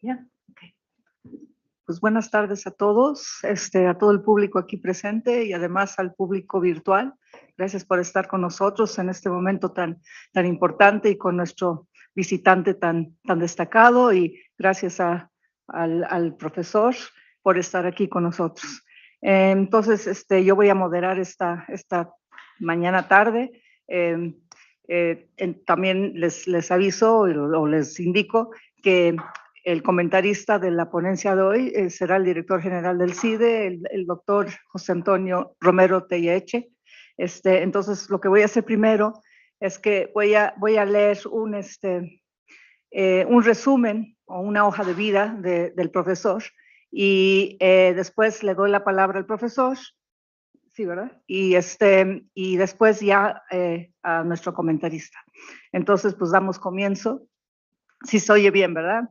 Yeah, okay. Pues buenas tardes a todos, a todo el público aquí presente y además al público virtual. Gracias por estar con nosotros en este momento tan importante y con nuestro visitante tan destacado, y gracias al profesor por estar aquí con nosotros. Entonces, yo voy a moderar esta mañana tarde. También les aviso o les indico que el comentarista de la ponencia de hoy será el director general del CIDE, el doctor José Antonio Romero Tellaeche. Entonces, lo que voy a hacer primero es que voy a leer un resumen o una hoja de vida del profesor, y después le doy la palabra al profesor. Sí, ¿verdad? Y después ya a nuestro comentarista. Entonces, pues damos comienzo. Si se oye bien, ¿verdad?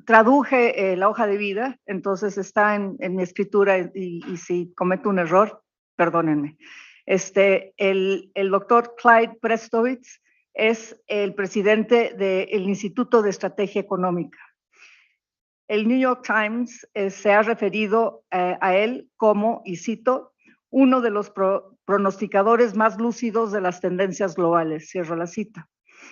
Traduje la hoja de vida, entonces está en mi escritura, y si cometo un error, perdónenme. El doctor Clyde Prestowitz es el presidente del Instituto de Estrategia Económica. El New York Times se ha referido a él como, y cito, uno de los pronosticadores más lúcidos de las tendencias globales. Cierro la cita.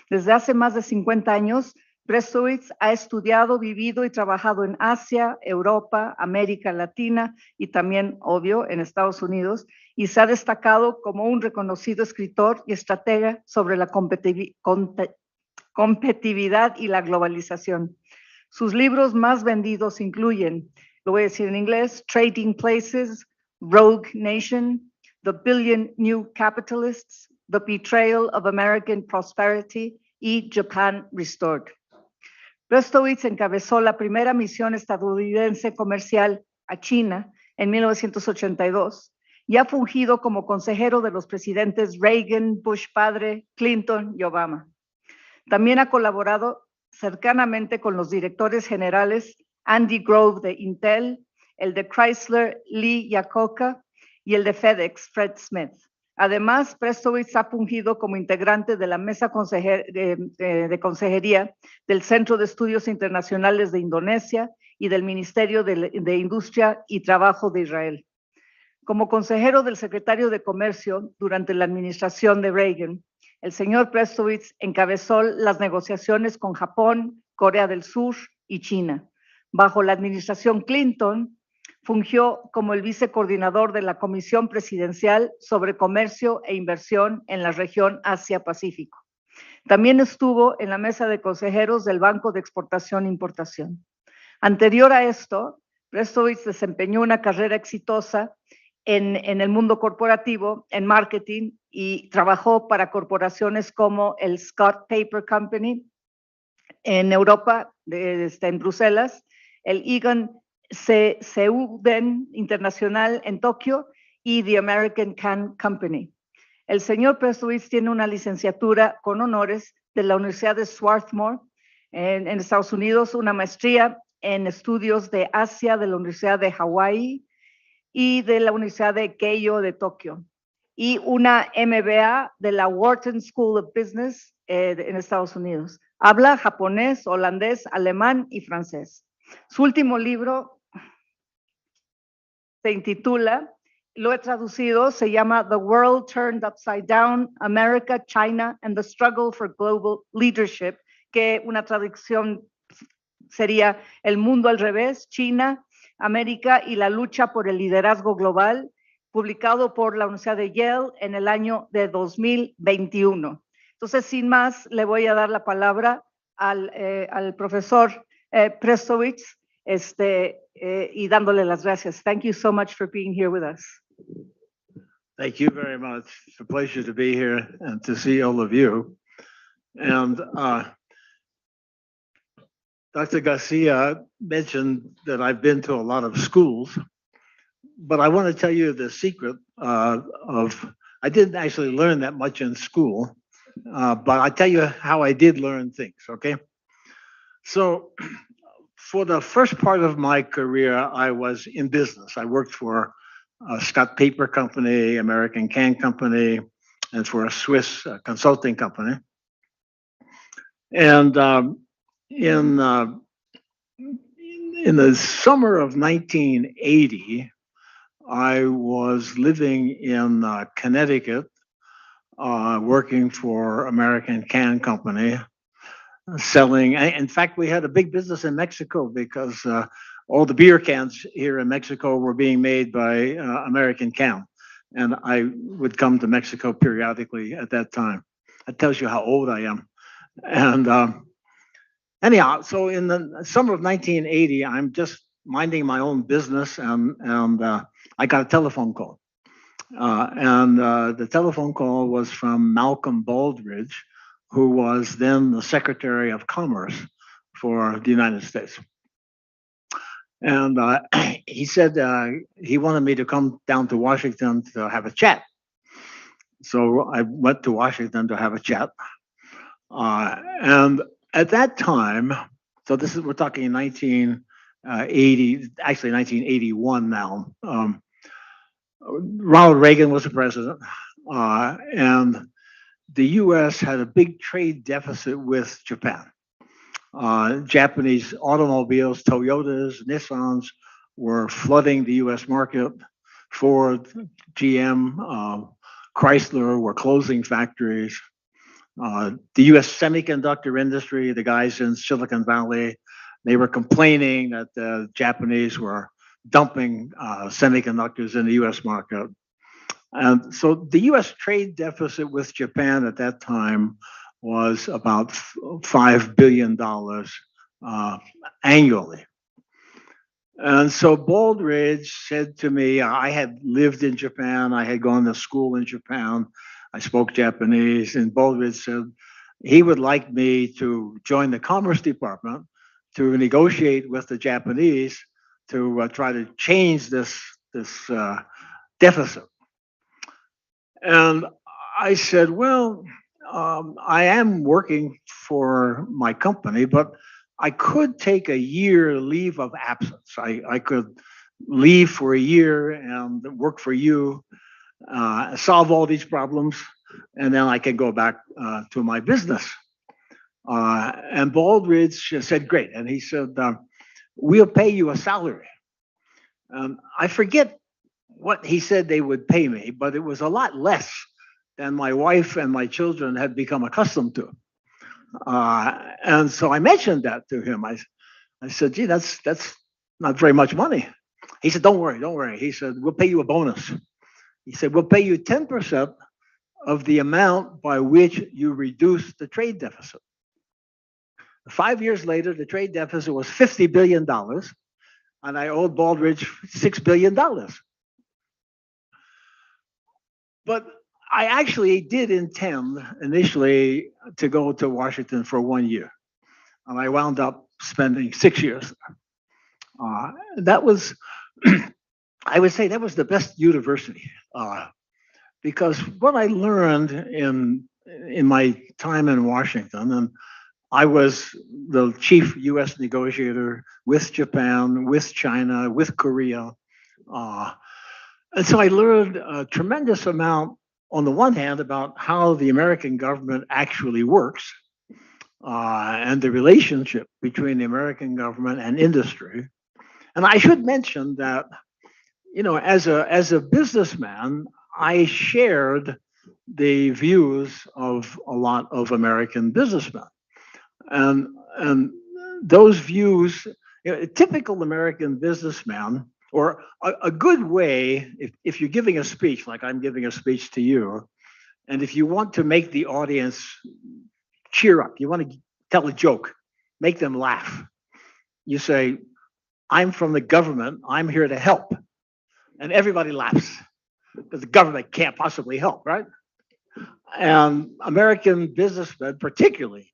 Desde hace más de 50 años, Prestowitz ha estudiado, vivido y trabajado en Asia, Europa, América Latina y también, obvio, en Estados Unidos, y se ha destacado como un reconocido escritor y estratega sobre la competitividad y la globalización. Sus libros más vendidos incluyen, lo voy a decir en inglés, Trading Places, Rogue Nation, The Billion New Capitalists, The Betrayal of American Prosperity y Japan Restored. Prestowitz encabezó la primera misión estadounidense comercial a China en 1982 y ha fungido como consejero de los presidentes Reagan, Bush padre, Clinton y Obama. También ha colaborado cercanamente con los directores generales Andy Grove de Intel, el de Chrysler, Lee Iacocca, y el de FedEx, Fred Smith. Además, Prestowitz ha fungido como integrante de la mesa de consejería del Centro de Estudios Internacionales de Indonesia y del Ministerio de Industria y Trabajo de Israel. Como consejero del secretario de Comercio durante la administración de Reagan, el señor Prestowitz encabezó las negociaciones con Japón, Corea del Sur y China. Bajo la administración Clinton, fungió como el vicecoordinador de la Comisión Presidencial sobre Comercio e Inversión en la región Asia-Pacífico. También estuvo en la mesa de consejeros del Banco de Exportación e Importación. Anterior a esto, Prestowitz desempeñó una carrera exitosa en el mundo corporativo, en marketing, y trabajó para corporaciones como el Scott Paper Company en Europa, en Bruselas, el Egon Seuden Internacional en Tokio y The American Can Company. El señor Prestowitz tiene una licenciatura con honores de la Universidad de Swarthmore en Estados Unidos, una maestría en estudios de Asia de la Universidad de Hawái y de la Universidad de Keio de Tokio, y una MBA de la Wharton School of Business en Estados Unidos. Habla japonés, holandés, alemán y francés. Su último libro se intitula, lo he traducido, se llama The World Turned Upside Down, America, China and the Struggle for Global Leadership, que una traducción sería El mundo al revés, China, América y la lucha por el liderazgo global, publicado por la Universidad de Yale en el año de 2021. Entonces, sin más, le voy a dar la palabra al profesor Prestowitz, y dándole las gracias. Thank you so much for being here with us. Thank you very much. It's a pleasure to be here and to see all of you. And Dr. Garcia mentioned that I've been to a lot of schools, but I want to tell you the secret I didn't actually learn that much in school, but I'll tell you how I did learn things, okay? So for the first part of my career, I was in business. I worked for Scott Paper Company, American Can Company, and for a Swiss consulting company. And in the summer of 1980, I was living in Connecticut, working for American Can Company, selling. In fact, we had a big business in Mexico because all the beer cans here in Mexico were being made by American Can. And I would come to Mexico periodically at that time. That tells you how old I am. And anyhow, so in the summer of 1980, I'm just minding my own business, and I got a telephone call. The telephone call was from Malcolm Baldrige, who was then the Secretary of Commerce for the United States. And he said he wanted me to come down to Washington to have a chat. So I went to Washington to have a chat. And at that time, so this is, we're talking 1980, actually 1981 now. Ronald Reagan was the president, and the US had a big trade deficit with Japan. Japanese automobiles, Toyotas, Nissans, were flooding the US market. Ford, GM, Chrysler were closing factories. The US semiconductor industry, the guys in Silicon Valley, they were complaining that the Japanese were dumping semiconductors in the US market. And so the US trade deficit with Japan at that time was about $5 billion annually. And so Baldrige said to me, I had lived in Japan, I had gone to school in Japan, I spoke Japanese, and Baldrige said he would like me to join the Commerce Department to negotiate with the Japanese to try to change this deficit. And I said, well, I am working for my company, but I could take a year leave of absence. I could leave for a year and work for you, solve all these problems, and then I can go back to my business. And Baldrige said, great. And he said, we'll pay you a salary. I forget what he said they would pay me, but it was a lot less than my wife and my children had become accustomed to. And so I mentioned that to him. I said, gee, that's not very much money. He said, don't worry. He said, we'll pay you a bonus. He said, we'll pay you 10% of the amount by which you reduce the trade deficit. 5 years later, the trade deficit was $50 billion, and I owed Baldrige $6 billion. But I actually did intend initially to go to Washington for 1 year, and I wound up spending 6 years. That was, I would say, that was the best university, because what I learned in my time in Washington, and I was the chief U.S. negotiator with Japan, with China, with Korea. And so I learned a tremendous amount, on the one hand, about how the American government actually works, and the relationship between the American government and industry. And I should mention that, you know, as a businessman, I shared the views of a lot of American businessmen. And those views, you know, a typical American businessman, or a good way, if you're giving a speech, like I'm giving a speech to you, and if you want to make the audience cheer up, you want to tell a joke, make them laugh, you say, I'm from the government, I'm here to help. And everybody laughs, because the government can't possibly help, right? And American businessmen, particularly,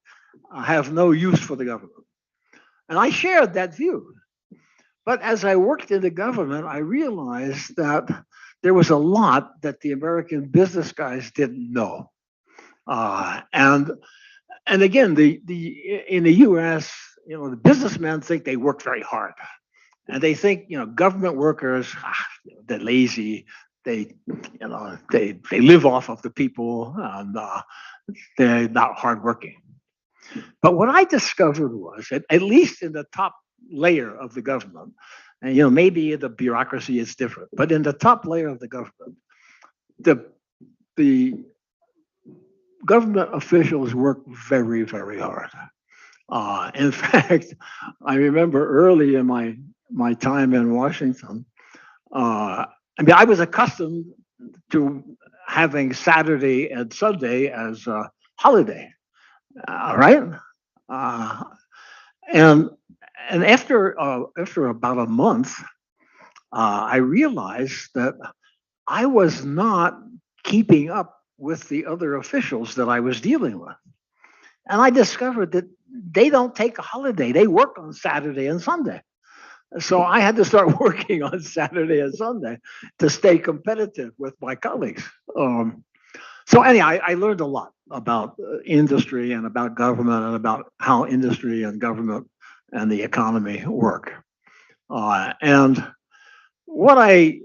have no use for the government. And I shared that view. But as I worked in the government, I realized that there was a lot that the American business guys didn't know. And again, in the U.S., you know, the businessmen think they work very hard, and they think, you know, government workers, they're lazy. They live off of the people, and they're not hardworking. But what I discovered was, at least in the top layer of the government, and maybe the bureaucracy is different, but in the top layer of the government, the government officials work very, very hard. In fact, I remember early in my time in Washington, I was accustomed to having Saturday and Sunday as a holiday, right? Uh, and and after about a month, I realized that I was not keeping up with the other officials that I was dealing with. And I discovered that they don't take a holiday. They work on Saturday and Sunday. So I had to start working on Saturday and Sunday to stay competitive with my colleagues. So anyhow, I learned a lot about industry and about government and about how industry and government and the economy work. And what I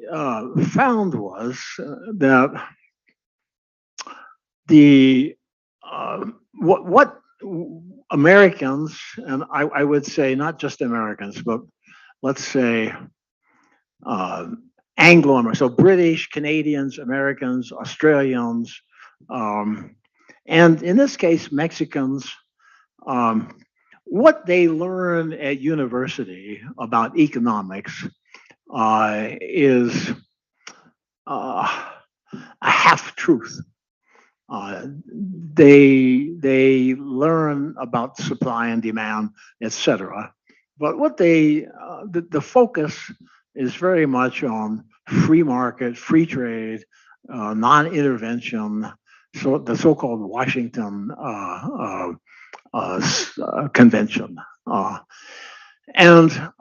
found was that the what Americans, and I would say not just Americans, but let's say Anglo-Americans, so British, Canadians, Americans, Australians, and in this case, Mexicans, what they learn at university about economics is a half truth. They learn about supply and demand, etc. But what the focus is very much on free market, free trade, non-intervention, so the so-called Washington Convention. And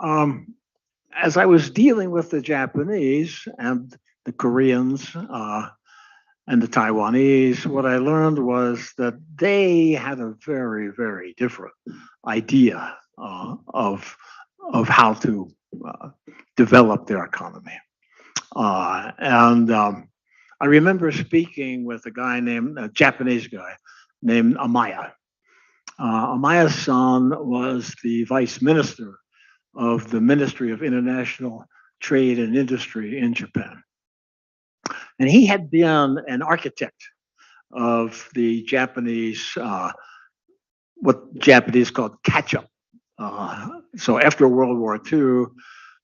as I was dealing with the Japanese and the Koreans and the Taiwanese, what I learned was that they had a very, very different idea of how to develop their economy. And I remember speaking with a Japanese guy named Amaya. Amaya's son was the vice minister of the Ministry of International Trade and Industry in Japan. And he had been an architect of the Japanese, what Japanese called catch-up. So after World War II,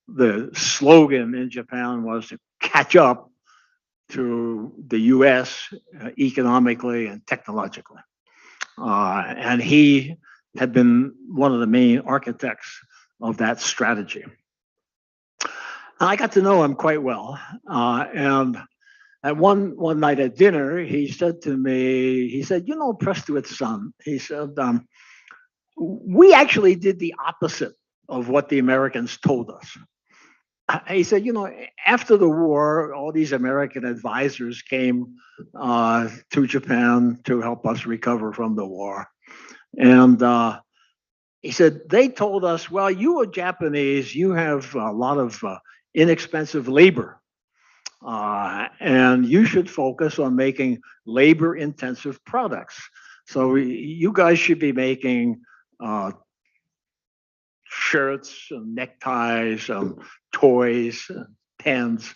the slogan in Japan was to catch up to the US economically and technologically. And he had been one of the main architects of that strategy. And I got to know him quite well. And at one night at dinner, he said to me, Prestowitz son, he said, we actually did the opposite of what the Americans told us. He said, after the war, all these American advisors came to Japan to help us recover from the war. And he said, they told us, well, you are Japanese, you have a lot of inexpensive labor. And you should focus on making labor-intensive products. So you guys should be making shirts and neckties and toys, pens,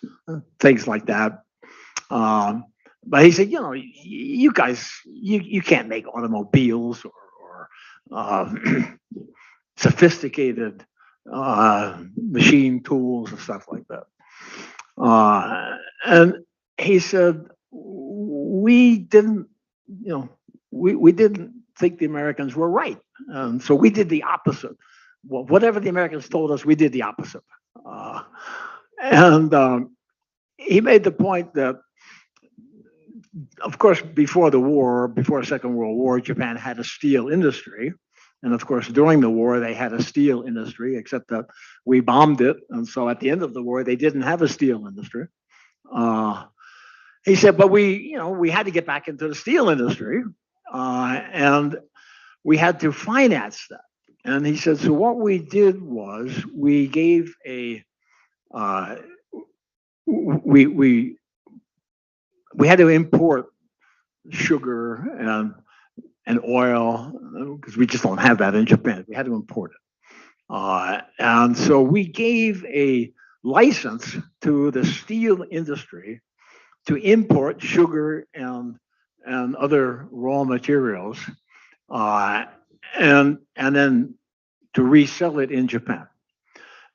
things like that. But he said, you guys, you can't make automobiles or sophisticated machine tools and stuff like that. And he said, we didn't think the Americans were right. So we did the opposite. Well, whatever the Americans told us, we did the opposite. And he made the point that, of course, before the Second World War, Japan had a steel industry. And of course, during the war, they had a steel industry, except that we bombed it. And so at the end of the war, they didn't have a steel industry. He said, but we had to get back into the steel industry. And we had to finance that. And he said, so what we did was we gave we had to import sugar and and oil, because we just don't have that in Japan. We had to import it. And so we gave a license to the steel industry to import sugar and other raw materials, and then to resell it in Japan.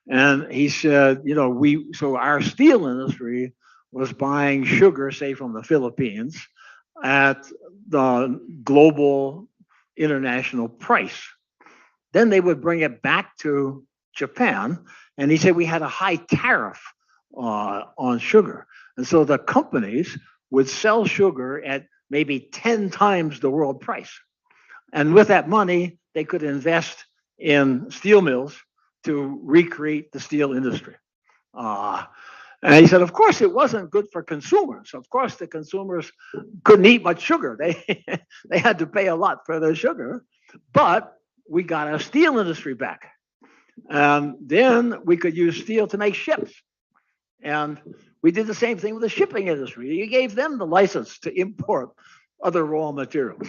And he said, so our steel industry was buying sugar, say, from the Philippines at the global international price. Then they would bring it back to Japan, and he said we had a high tariff on sugar. And so the companies would sell sugar at maybe 10 times the world price. And with that money, they could invest in steel mills to recreate the steel industry. And he said, of course, it wasn't good for consumers. Of course, the consumers couldn't eat much sugar. They had to pay a lot for their sugar, but we got our steel industry back. And then we could use steel to make ships. And we did the same thing with the shipping industry. You gave them the license to import other raw materials.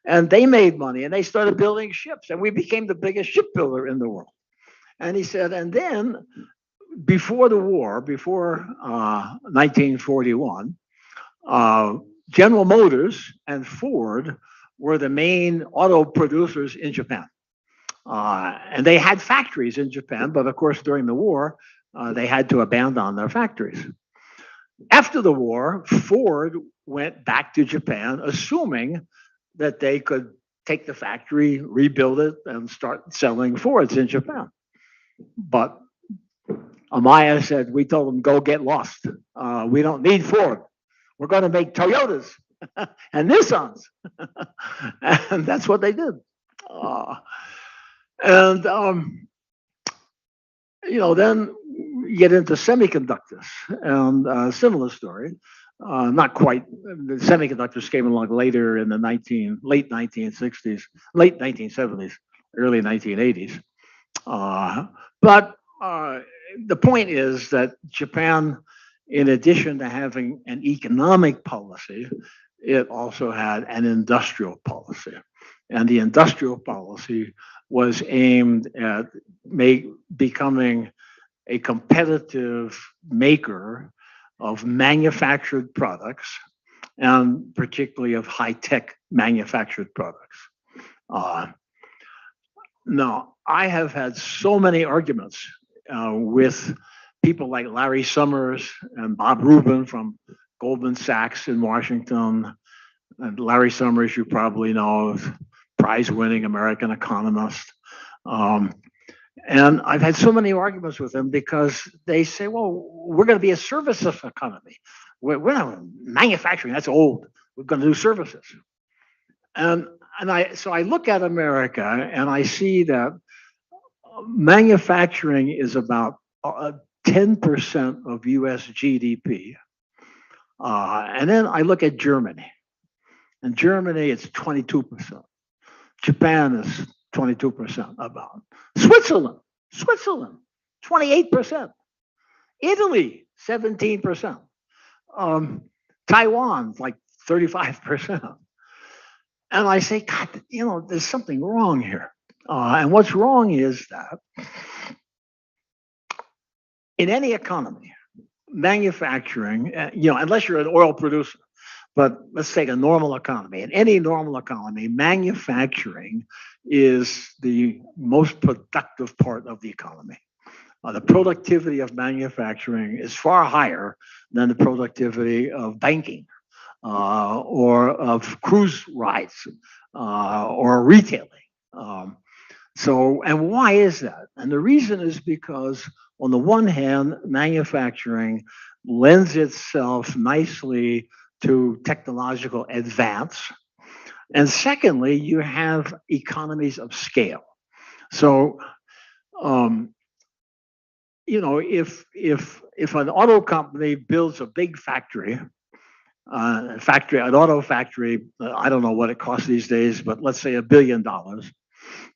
And they made money and they started building ships. And we became the biggest shipbuilder in the world. And he said, and then before the war, before 1941, General Motors and Ford were the main auto producers in Japan. And they had factories in Japan, but of course, during the war, they had to abandon their factories. After the war, Ford went back to Japan, assuming that they could take the factory, rebuild it, and start selling Fords in Japan. But Amaya said, we told them, go get lost. We don't need Ford. We're going to make Toyotas and Nissans. And that's what they did. Then you get into semiconductors, and similar story. Not quite. The semiconductors came along later in the late 1960s, late 1970s, early 1980s. But the point is that Japan, in addition to having an economic policy, it also had an industrial policy. And the industrial policy was aimed at becoming a competitive maker of manufactured products, and particularly of high-tech manufactured products. Now, I have had so many arguments with people like Larry Summers and Bob Rubin from Goldman Sachs in Washington. And Larry Summers, you probably know, is prize-winning American economist. And I've had so many arguments with them because they say, well, we're going to be a services economy. We're not manufacturing, that's old. We're going to do services. So I look at America and I see that manufacturing is about 10% of US GDP. And then I look at Germany. In Germany, it's 22%. Japan is 22% about. Switzerland, 28%. Italy, 17%. Taiwan, like 35%. And I say, God, there's something wrong here. And what's wrong is that in any economy, manufacturing, unless you're an oil producer, but let's take a normal economy. In any normal economy, manufacturing is the most productive part of the economy. The productivity of manufacturing is far higher than the productivity of banking or of cruise rides or retailing. And why is that? And the reason is because, on the one hand, manufacturing lends itself nicely to technological advance. And secondly, you have economies of scale. So, if an auto company builds a big factory, an auto factory, I don't know what it costs these days, but let's say $1 billion,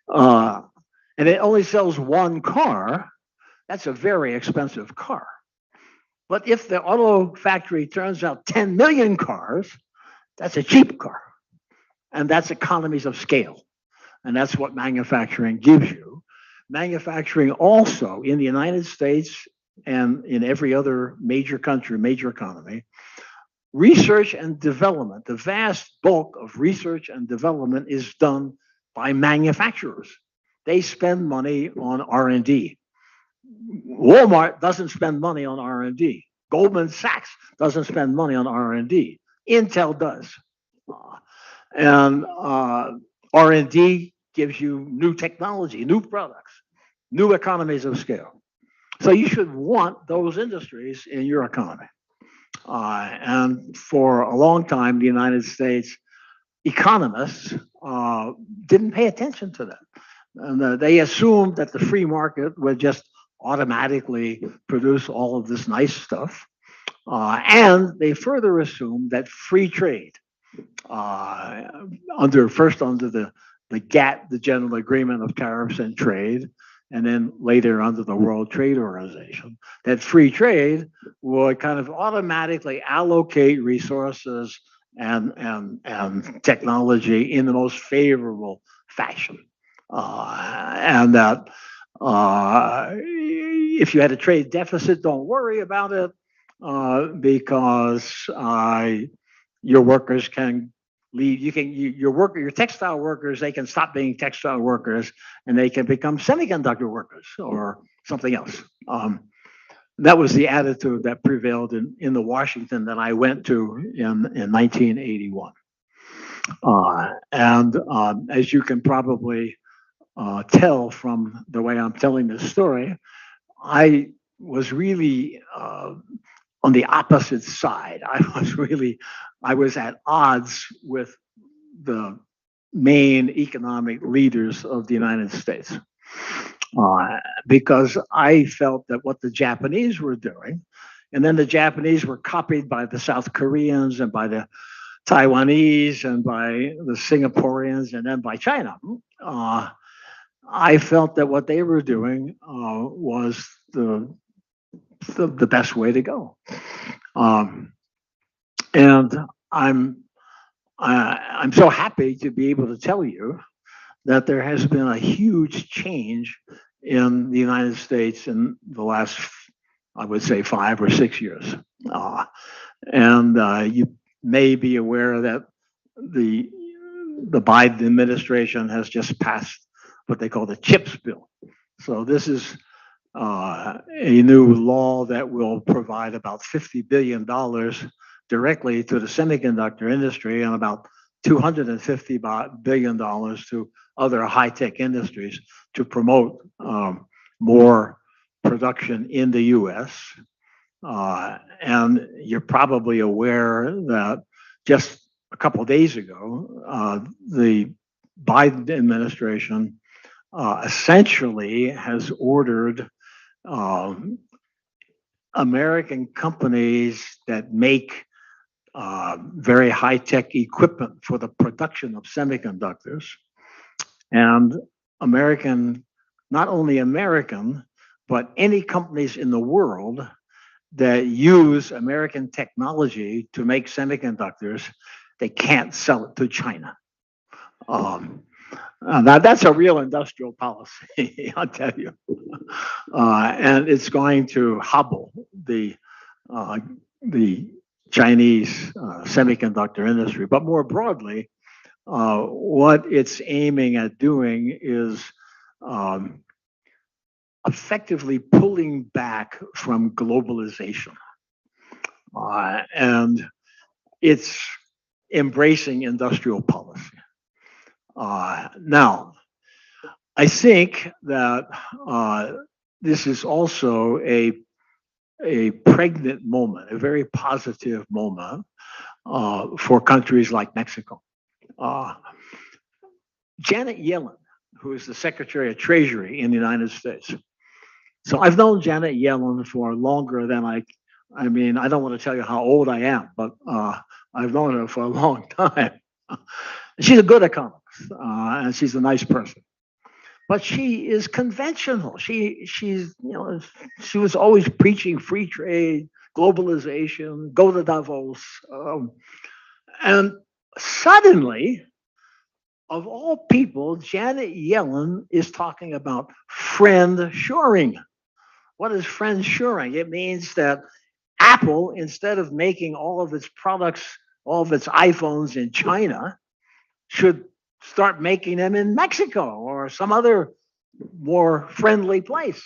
and it only sells one car, that's a very expensive car. But if the auto factory turns out 10 million cars, that's a cheap car. And that's economies of scale. And that's what manufacturing gives you. Manufacturing also in the United States and in every other major country, major economy, research and development, the vast bulk of research and development is done by manufacturers. They spend money on R&D. Walmart doesn't spend money on R&D. Goldman Sachs doesn't spend money on R&D. Intel does. And R&D gives you new technology, new products, new economies of scale. So you should want those industries in your economy. And for a long time, the United States economists didn't pay attention to that. And they assumed that the free market would just automatically produce all of this nice stuff. And they further assumed that free trade, under the GATT, the General Agreement of Tariffs and Trade, and then later under the World Trade Organization, that free trade would kind of automatically allocate resources and technology in the most favorable fashion. And that if you had a trade deficit, don't worry about it, because your workers can leave. Your textile workers, they can stop being textile workers and they can become semiconductor workers or something else. That was the attitude that prevailed in the Washington that I went to in 1981. And as you can probably tell from the way I'm telling this story, I was really on the opposite side. I was at odds with the main economic leaders of the United States, because I felt that what the Japanese were doing, and then the Japanese were copied by the South Koreans and by the Taiwanese and by the Singaporeans and then by China. I felt that what they were doing was the best way to go. And I'm so happy to be able to tell you that there has been a huge change in the United States in the last, I would say, 5 or 6 years. And you may be aware that the Biden administration has just passed what they call the CHIPS bill. So this is a new law that will provide about $50 billion directly to the semiconductor industry and about $250 billion to other high-tech industries to promote more production in the US. And you're probably aware that just a couple of days ago, the Biden administration essentially has ordered American companies that make very high-tech equipment for the production of semiconductors, and not only American, but any companies in the world that use American technology to make semiconductors, they can't sell it to China. Now that's a real industrial policy, I'll tell you. And it's going to hobble the Chinese semiconductor industry. But more broadly, what it's aiming at doing is effectively pulling back from globalization. And it's embracing industrial policy. Now, I think that this is also a pregnant moment, a very positive moment for countries like Mexico. Janet Yellen, who is the Secretary of Treasury in the United States. So I've known Janet Yellen for longer than I don't want to tell you how old I am, but I've known her for a long time. She's a good economist, and she's a nice person. But she is conventional. She was always preaching free trade, globalization, go to Davos. And suddenly, of all people, Janet Yellen is talking about friend shoring. What is friend shoring? It means that Apple, instead of making all of its products, all of its iPhones in China, should start making them in Mexico or some other more friendly place.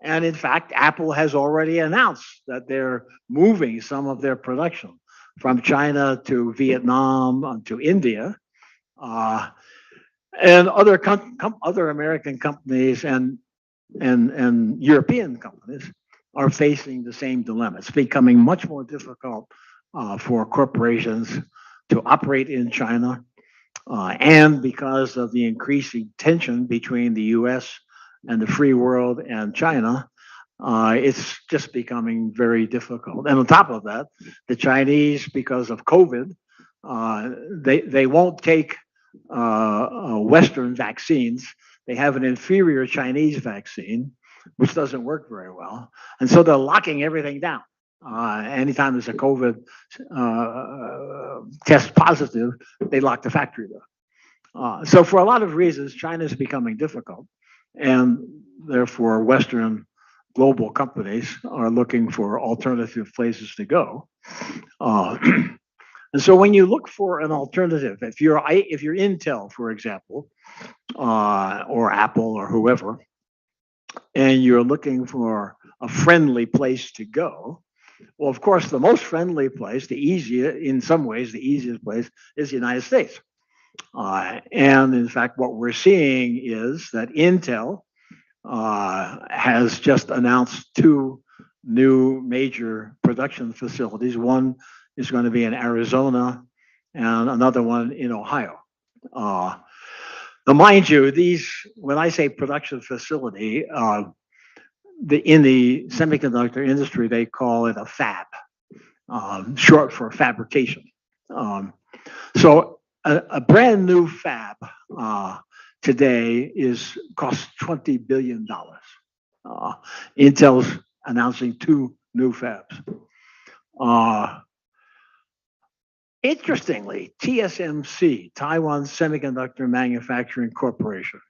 And in fact, Apple has already announced that they're moving some of their production from China to Vietnam to India. And other American companies and European companies are facing the same dilemma. It's becoming much more difficult for corporations to operate in China. And because of the increasing tension between the US and the free world and China, it's just becoming very difficult. And on top of that, the Chinese, because of COVID, they won't take Western vaccines. They have an inferior Chinese vaccine, which doesn't work very well. And so they're locking everything down. Anytime there's a COVID test positive, they lock the factory down. So for a lot of reasons, China is becoming difficult. And therefore, Western global companies are looking for alternative places to go. And so when you look for an alternative, if you're Intel, for example, or Apple or whoever, and you're looking for a friendly place to go, well, of course, the most friendly place, in some ways, the easiest place is the United States. And in fact, what we're seeing is that Intel has just announced two new major production facilities. One is going to be in Arizona and another one in Ohio. Now, mind you, when I say production facility, in the semiconductor industry, they call it a fab, short for fabrication. So a brand new fab today costs $20 billion. Intel's announcing two new fabs. Interestingly, TSMC, Taiwan Semiconductor Manufacturing Corporation,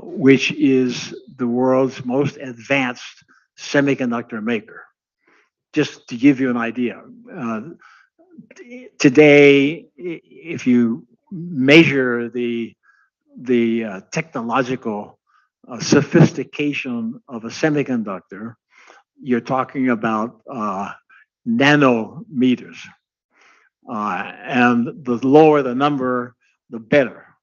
which is the world's most advanced semiconductor maker. Just to give you an idea, today, if you measure the technological sophistication of a semiconductor, you're talking about nanometers. And the lower the number, the better.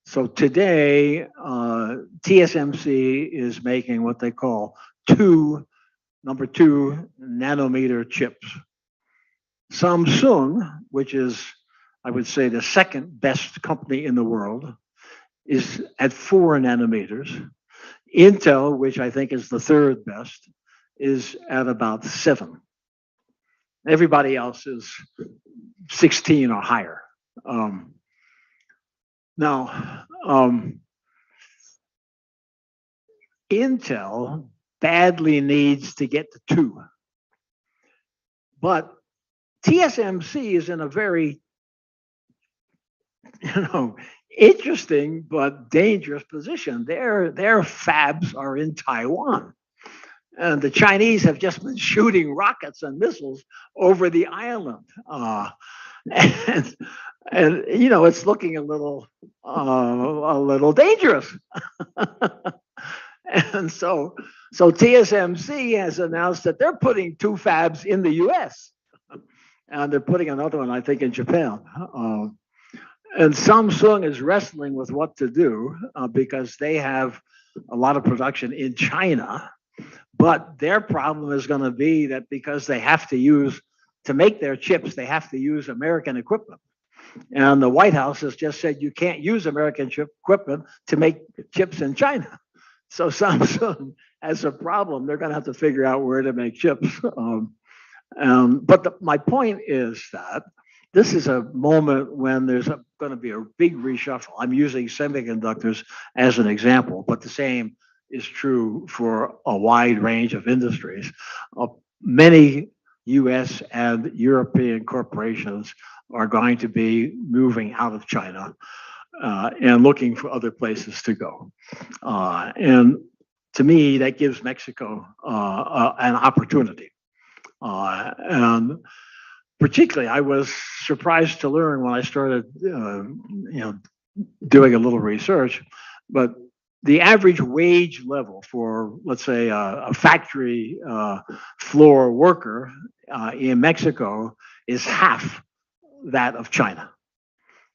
So today, TSMC is making what they call number two nanometer chips. Samsung, which is, I would say, the second best company in the world, is at 4 nanometers. Intel, which I think is the third best, is at about 7. Everybody else is 16 or higher. Now, Intel badly needs to get to 2. But TSMC is in a very, interesting but dangerous position. Their fabs are in Taiwan. And the Chinese have just been shooting rockets and missiles over the island. And it's looking a little dangerous. And so TSMC has announced that they're putting 2 fabs in the US. And they're putting another one, I think, in Japan. And Samsung is wrestling with what to do because they have a lot of production in China. But their problem is going to be that because they have to make their chips, they have to use American equipment. And the White House has just said you can't use American chip equipment to make chips in China. So Samsung has a problem. They're going to have to figure out where to make chips. But my point is that this is a moment when there's going to be a big reshuffle. I'm using semiconductors as an example, but the same is true for a wide range of industries. Many US and European corporations are going to be moving out of China. and looking for other places to go. And to me, that gives Mexico an opportunity. And particularly, I was surprised to learn when I started, doing a little research, but the average wage level for, let's say, a factory floor worker in Mexico is half that of China.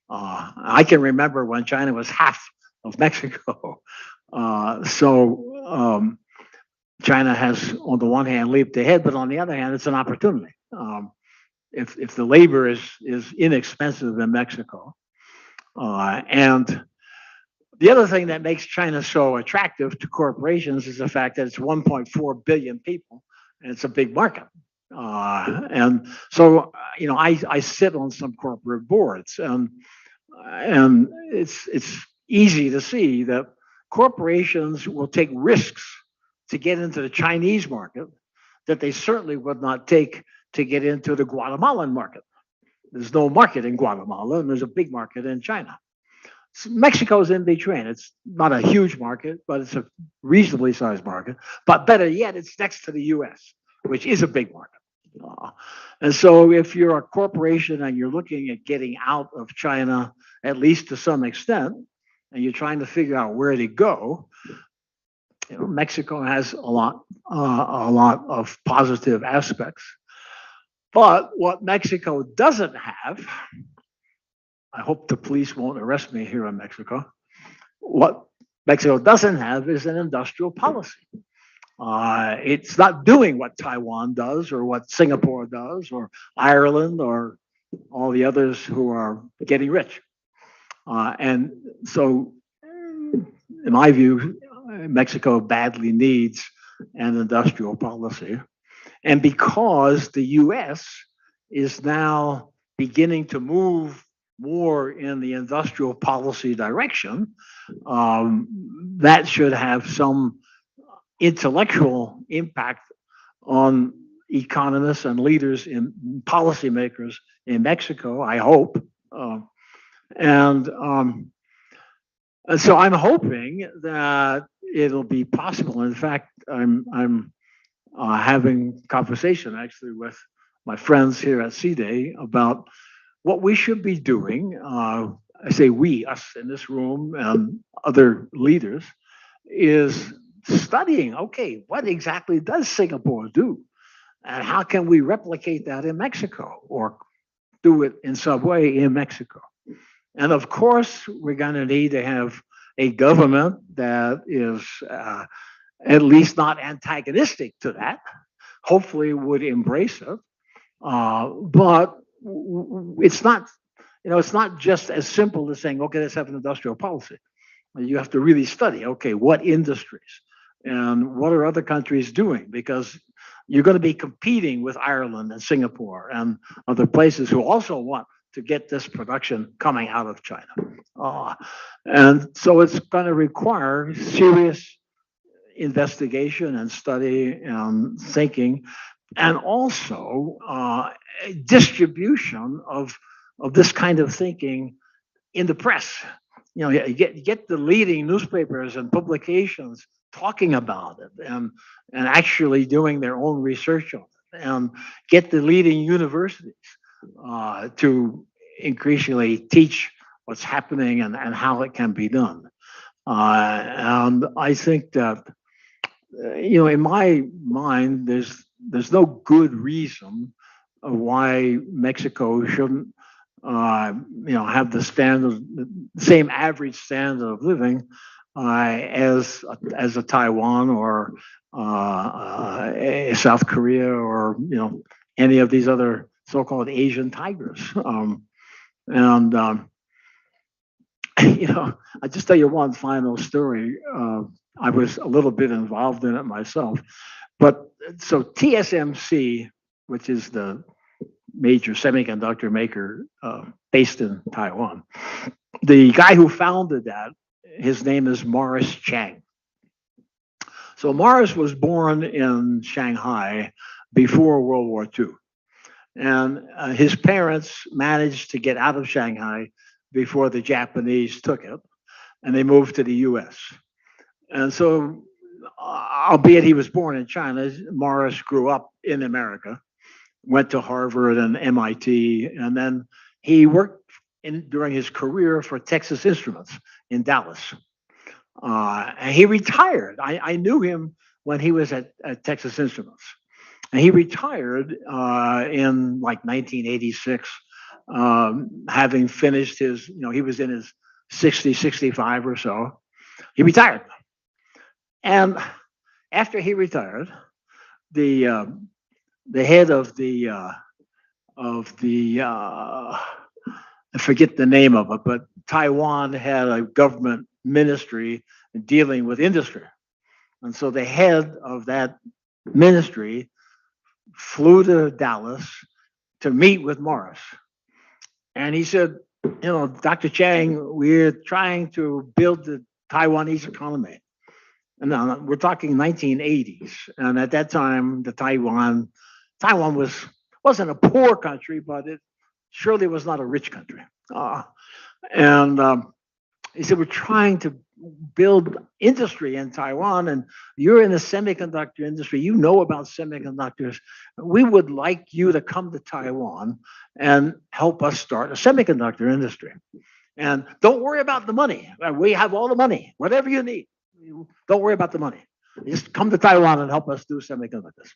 I can remember when China was half of Mexico. So China has, on the one hand, leaped ahead, but on the other hand, it's an opportunity. If the labor is inexpensive in Mexico, and the other thing that makes China so attractive to corporations is the fact that it's 1.4 billion people and it's a big market. And so, I sit on some corporate boards, and it's easy to see that corporations will take risks to get into the Chinese market that they certainly would not take to get into the Guatemalan market. There's no market in Guatemala, and there's a big market in China. So Mexico's in between. It's not a huge market, but it's a reasonably sized market. But better yet, it's next to the US, which is a big market. And so if you're a corporation and you're looking at getting out of China, at least to some extent, and you're trying to figure out where to go, Mexico has a lot of positive aspects. But what Mexico doesn't have, I hope the police won't arrest me here in Mexico. What Mexico doesn't have is an industrial policy. It's not doing what Taiwan does or what Singapore does or Ireland or all the others who are getting rich. And so, in my view, Mexico badly needs an industrial policy. And because the US is now beginning to move more in the industrial policy direction, that should have some intellectual impact on economists and leaders and policymakers in Mexico, I hope. And so I'm hoping that it'll be possible. In fact, I'm having conversation actually with my friends here at CDE about what we should be doing. I say we, us in this room and other leaders, is studying, okay, what exactly does Singapore do? And how can we replicate that in Mexico or do it in some way in Mexico? And of course, we're going to need to have a government that is at least not antagonistic to that, hopefully would embrace it. But it's not, it's not just as simple as saying, okay, let's have an industrial policy. You have to really study, okay, what industries and what are other countries doing? Because you're going to be competing with Ireland and Singapore and other places who also want to get this production coming out of China. And so it's going to require serious investigation and study and thinking, and also distribution of this kind of thinking in the press. Get the leading newspapers and publications talking about it and actually doing their own research on it, and get the leading universities to increasingly teach what's happening and how it can be done. And I think that, in my mind, there's no good reason why Mexico shouldn't have the same average standard of living as a Taiwan or a South Korea or any of these other so-called Asian tigers. I just tell you one final story. I was a little bit involved in it myself, but so TSMC, which is the major semiconductor maker based in Taiwan, the guy who founded that, his name is Morris Chang. So Morris was born in Shanghai before World War II. And his parents managed to get out of Shanghai before the Japanese took it, and they moved to the US. And so, albeit he was born in China, Morris grew up in America, went to Harvard and MIT, and then he worked during his career for Texas Instruments in Dallas. And he retired. I knew him when he was at Texas Instruments. And he retired in like 1986, having finished his, he was in his 60, 65 or so. He retired. And after he retired, the head of the I forget the name of it, but Taiwan had a government ministry dealing with industry. And so the head of that ministry flew to Dallas to meet with Morris. And he said, Dr. Chang, we're trying to build the Taiwanese economy. And now we're talking 1980s. And at that time, Taiwan wasn't a poor country, but it surely was not a rich country. He said, we're trying to build industry in Taiwan, and you're in the semiconductor industry. You know about semiconductors. We would like you to come to Taiwan and help us start a semiconductor industry. And don't worry about the money. We have all the money, whatever you need. Don't worry about the money. Just come to Taiwan and help us do semiconductors.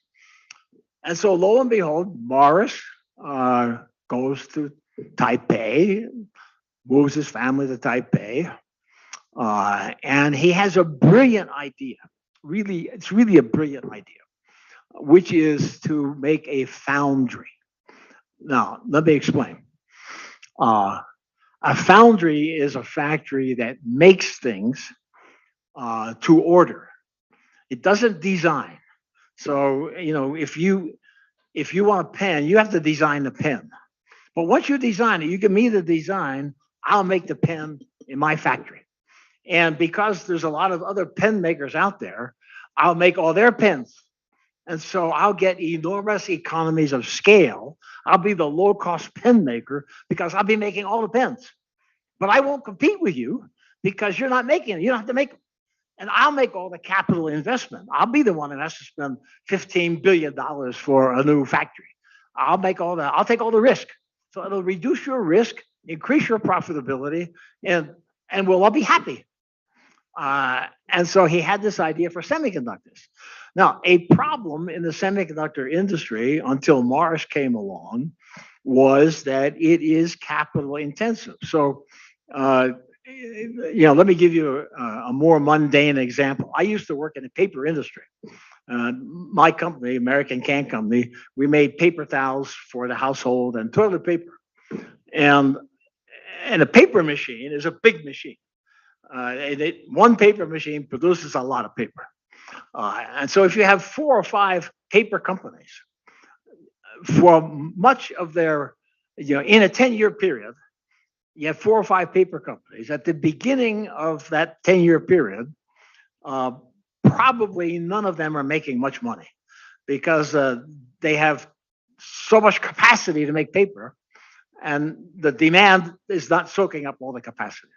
And so lo and behold, Morris goes to Taipei, moves his family to Taipei, and he has a brilliant idea. Really, it's really a brilliant idea, which is to make a foundry. Now, let me explain. A foundry is a factory that makes things to order. It doesn't design. So, if you want a pen, you have to design the pen. But once you design it, you give me the design, I'll make the pen in my factory. And because there's a lot of other pen makers out there, I'll make all their pens. And so I'll get enormous economies of scale. I'll be the low-cost pen maker because I'll be making all the pens. But I won't compete with you because you're not making it. You don't have to make them. And I'll make all the capital investment. I'll be the one that has to spend $15 billion for a new factory. I'll take all the risk. So it'll reduce your risk, increase your profitability, and we'll all be happy. And so he had this idea for semiconductors. Now, a problem in the semiconductor industry until Morris came along was that it is capital intensive. So, let me give you a more mundane example. I used to work in the paper industry. My company, American Can Company, we made paper towels for the household and toilet paper. And a paper machine is a big machine. One paper machine produces a lot of paper. And so if you have 4 or 5 paper companies, for much of their, in a 10-year period, you have 4 or 5 paper companies. At the beginning of that 10-year period, probably none of them are making much money because they have so much capacity to make paper, and the demand is not soaking up all the capacity.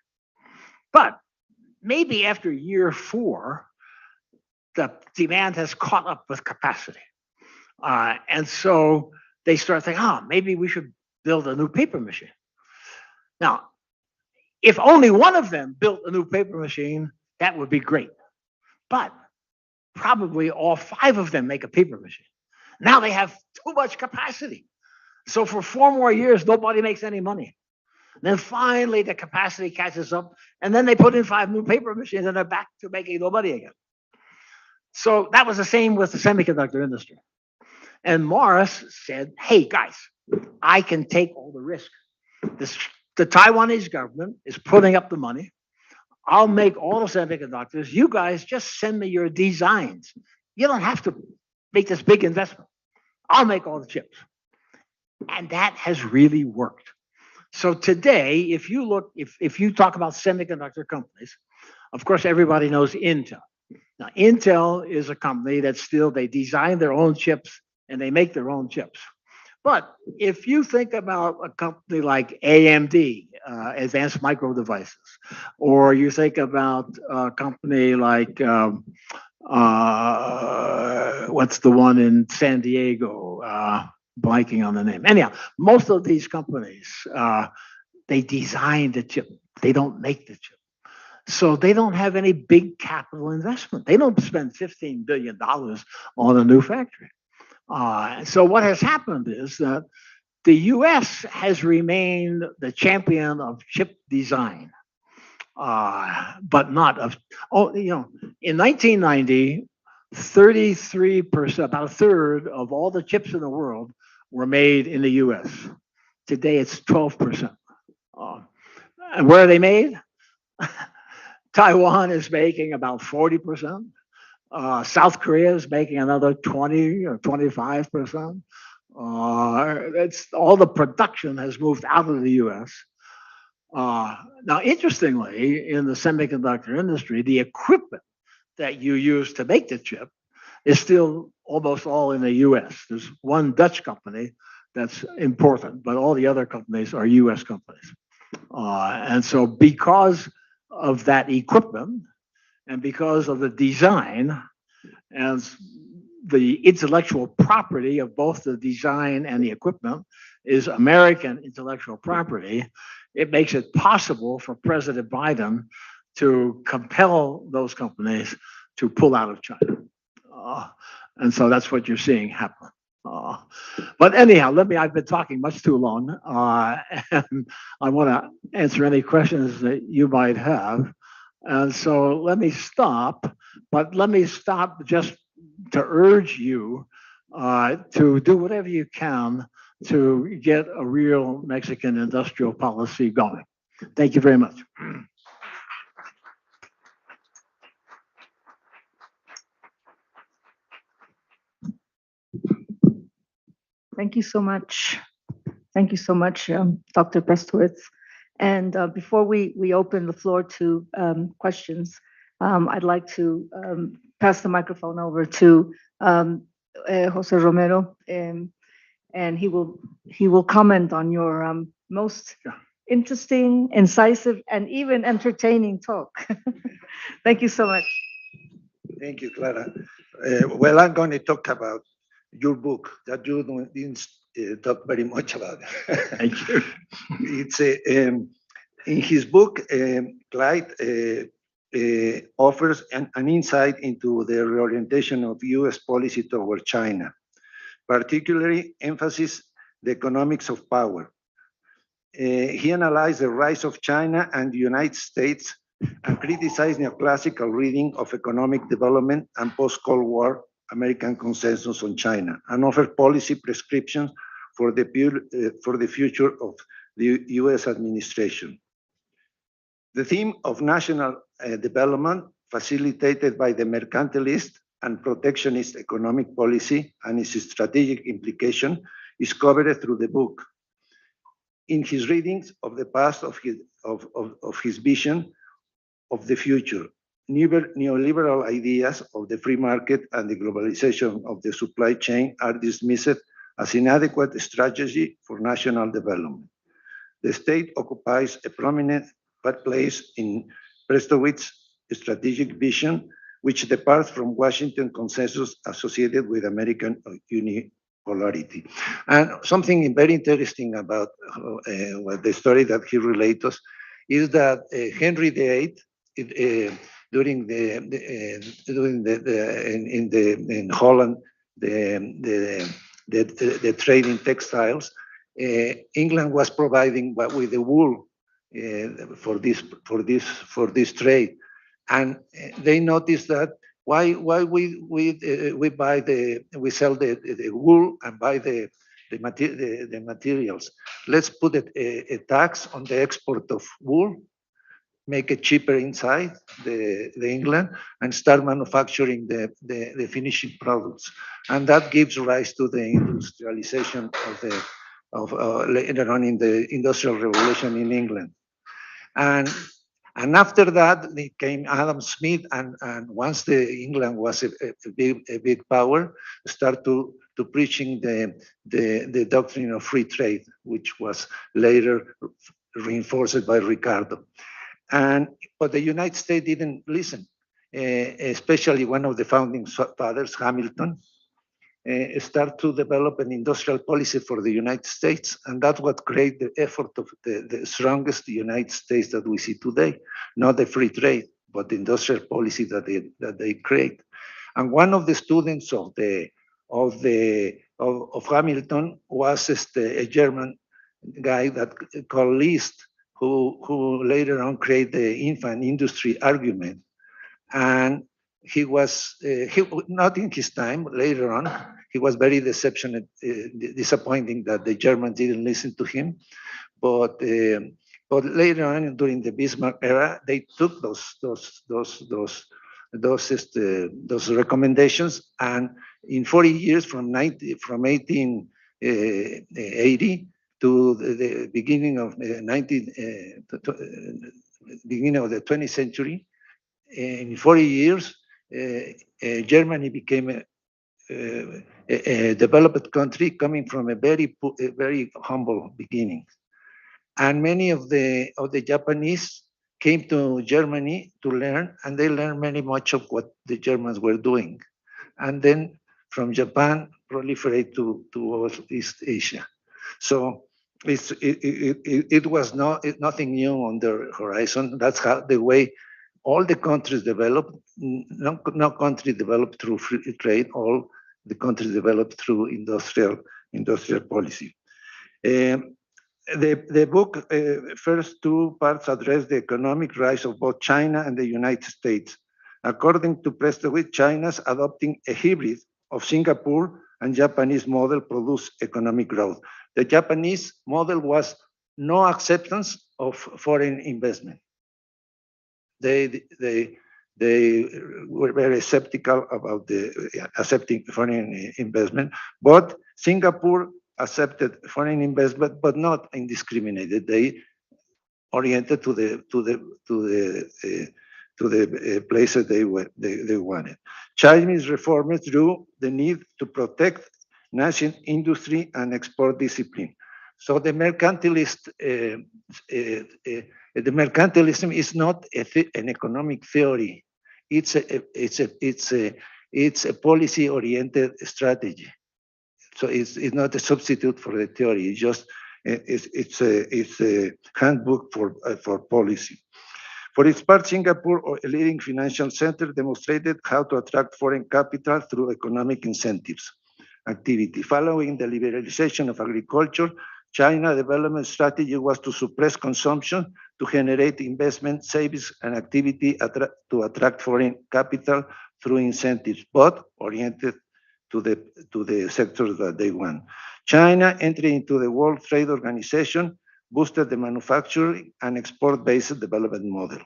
But maybe after year 4, the demand has caught up with capacity. And so they start thinking, maybe we should build a new paper machine. Now, if only one of them built a new paper machine, that would be great. But probably all 5 of them make a paper machine. Now they have too much capacity. So for 4 more years, nobody makes any money. And then finally the capacity catches up, and then they put in 5 new paper machines and they're back to making no money again. So that was the same with the semiconductor industry. And Morris said, hey guys, I can take all the risk. The Taiwanese government is putting up the money. I'll make all the semiconductors. You guys just send me your designs. You don't have to make this big investment. I'll make all the chips. And that has really worked. So today, if you talk about semiconductor companies, of course, everybody knows Intel. Now, Intel is a company that they design their own chips and they make their own chips. But if you think about a company like AMD, advanced micro devices. Or you think about a company like, what's the one in San Diego? Blanking on the name. Anyhow, most of these companies, they design the chip. They don't make the chip. So they don't have any big capital investment. They don't spend $15 billion on a new factory. So what has happened is that the US has remained the champion of chip design, but not of, in 1990, 33%, about a third of all the chips in the world were made in the US. Today it's 12%. And where are they made? Taiwan is making about 40%. South Korea is making another 20 or 25%. It's all the production has moved out of the US. Now, interestingly, in the semiconductor industry, the equipment that you use to make the chip is still almost all in the US. There's one Dutch company that's important, but all the other companies are US companies. And so because of that equipment and because of the design and the intellectual property of both the design and the equipment is American intellectual property, it makes it possible for President Biden to compel those companies to pull out of China. And so that's what you're seeing happen. But anyhow, I've been talking much too long, and I want to answer any questions that you might have. And so let me stop, but let me stop just to urge you to do whatever you can to get a real Mexican industrial policy going. Thank you very much. Thank you so much. Thank you so much, Dr. Prestowitz. And before we open the floor to questions, I'd like to pass the microphone over to Jose Romero, and he will comment on your most interesting, incisive, and even entertaining talk. Thank you so much. Thank you, Clara. Well, I'm going to talk about your book that you didn't talk very much about. Thank you. It's in his book, Clyde offers an insight into the reorientation of U.S. policy toward China, particularly emphasis the economics of power. He analyzed the rise of China and the United States and criticized neoclassical reading of economic development and post-Cold War American consensus on China, and offered policy prescriptions for the future of the U.S. administration. The theme of national development, facilitated by the mercantilist and protectionist economic policy and its strategic implication, is covered through the book. In his readings of the past of his vision of the future, neoliberal ideas of the free market and the globalization of the supply chain are dismissed as inadequate strategy for national development. The state occupies a prominent place in Prestowitz's strategic vision, which departs from Washington consensus associated with American unipolarity. And something very interesting about the story that he relates us is that Henry VIII, in Holland, the trade in textiles, England was providing with the wool for this trade, and they noticed that why we sell the wool and buy the materials. Let's put a tax on the export of wool, make it cheaper inside the England, and start manufacturing the finishing products. And that gives rise to the industrialization of later on in the Industrial Revolution in England. And after that, it came Adam Smith, and once England was a big power, start to preaching the doctrine of free trade, which was later reinforced by Ricardo. But the United States didn't listen, especially one of the founding fathers, Hamilton, start to develop an industrial policy for the United States. And that's what created the effort of the strongest United States that we see today, not the free trade, but the industrial policy that they create. And one of the students of Hamilton was a German guy that called Liszt, who later on created the infant industry argument. And he was not in his time, later on, he was very disappointing that the Germans didn't listen to him. But later on, during the Bismarck era, they took those recommendations, and in 40 years, from 1880 to the beginning of beginning of the 20th century, in 40 years, Germany became a developed country coming from a very humble beginning. And many of the Japanese came to Germany to learn, and they learned much of what the Germans were doing. And then from Japan, proliferate to East Asia. So it was nothing new on the horizon. That's how the way all the countries developed. No country developed through free trade. All the countries developed through industrial policy. The book first two parts address the economic rise of both China and the United States. According to Prestowitz, China's adopting a hybrid of Singapore and Japanese model produced economic growth. The Japanese model was no acceptance of foreign investment. They were very skeptical about accepting foreign investment, but Singapore accepted foreign investment, but not indiscriminated. They oriented to the places they wanted. Chinese reformers drew the need to protect national industry and export discipline. So the mercantilism is not an economic theory. It's a policy-oriented strategy. So it's not a substitute for the theory. It's just it's a handbook for policy. For its part, Singapore, a leading financial center, demonstrated how to attract foreign capital through economic incentives activity. Following the liberalization of agriculture, China's development strategy was to suppress consumption to generate investment, savings, and activity to attract foreign capital through incentives, but oriented to the sectors that they want. China entering into the World Trade Organization boosted the manufacturing and export-based development model.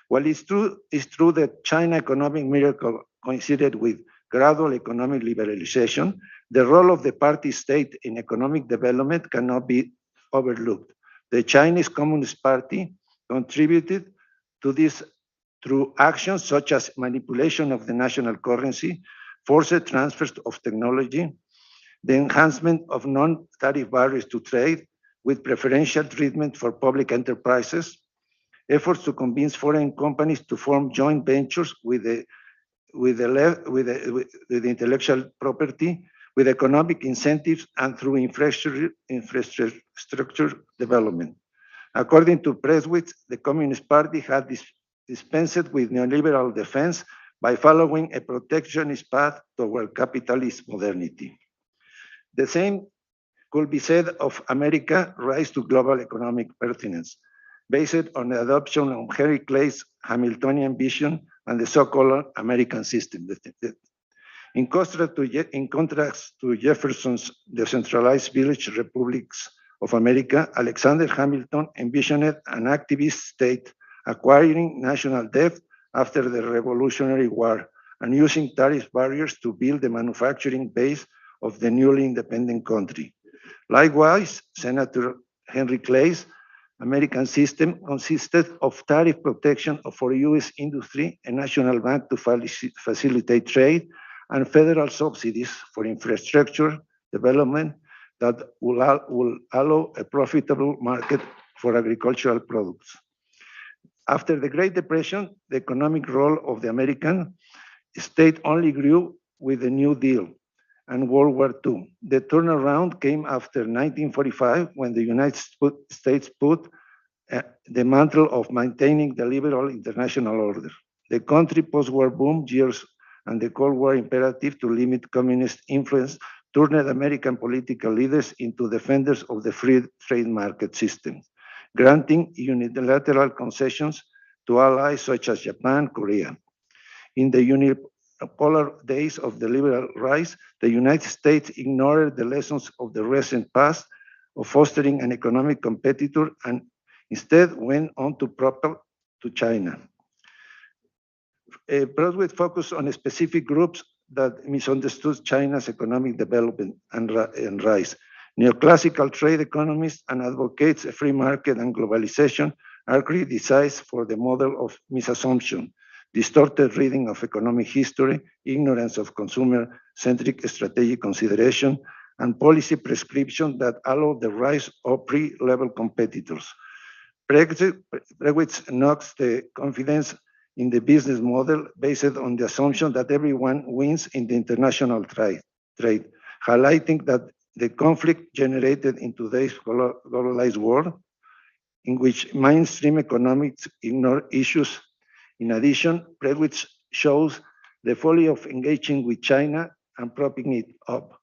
While it's true that China economic miracle coincided with gradual economic liberalization, the role of the party state in economic development cannot be overlooked. The Chinese Communist Party contributed to this through actions such as manipulation of the national currency, forced transfers of technology, the enhancement of non-tariff barriers to trade with preferential treatment for public enterprises, efforts to convince foreign companies to form joint ventures with the intellectual property, with economic incentives, and through infrastructure development. According to Prestowitz, the Communist Party had dispensed with neoliberal defense by following a protectionist path toward capitalist modernity. The same could be said of America's rise to global economic pertinence, based on the adoption of Henry Clay's Hamiltonian vision and the so-called American system. In contrast to Jefferson's decentralized village republics of America, Alexander Hamilton envisioned an activist state acquiring national debt after the Revolutionary War and using tariff barriers to build the manufacturing base of the newly independent country. Likewise, Senator Henry Clay's American system consisted of tariff protection for U.S. industry, a national bank to facilitate trade, and federal subsidies for infrastructure development that will allow a profitable market for agricultural products. After the Great Depression, the economic role of the American state only grew with the New Deal and World War II. The turnaround came after 1945, when the United States put the mantle of maintaining the liberal international order. The country post-war boom years and the Cold War imperative to limit communist influence turned American political leaders into defenders of the free trade market system, granting unilateral concessions to allies such as Japan, Korea. In the unipolar days of the liberal rise, the United States ignored the lessons of the recent past of fostering an economic competitor and instead went on to propel to China. Prestowitz focused on specific groups that misunderstood China's economic development and rise. Neoclassical trade economists and advocates of free market and globalization are criticized for the model of misassumption, distorted reading of economic history, ignorance of consumer-centric strategic consideration, and policy prescription that allow the rise of pre-level competitors. Prestowitz knocks the confidence in the business model based on the assumption that everyone wins in the international trade, highlighting that the conflict generated in today's globalized world, in which mainstream economics ignore issues. In addition, Prestowitz shows the folly of engaging with China and propping it up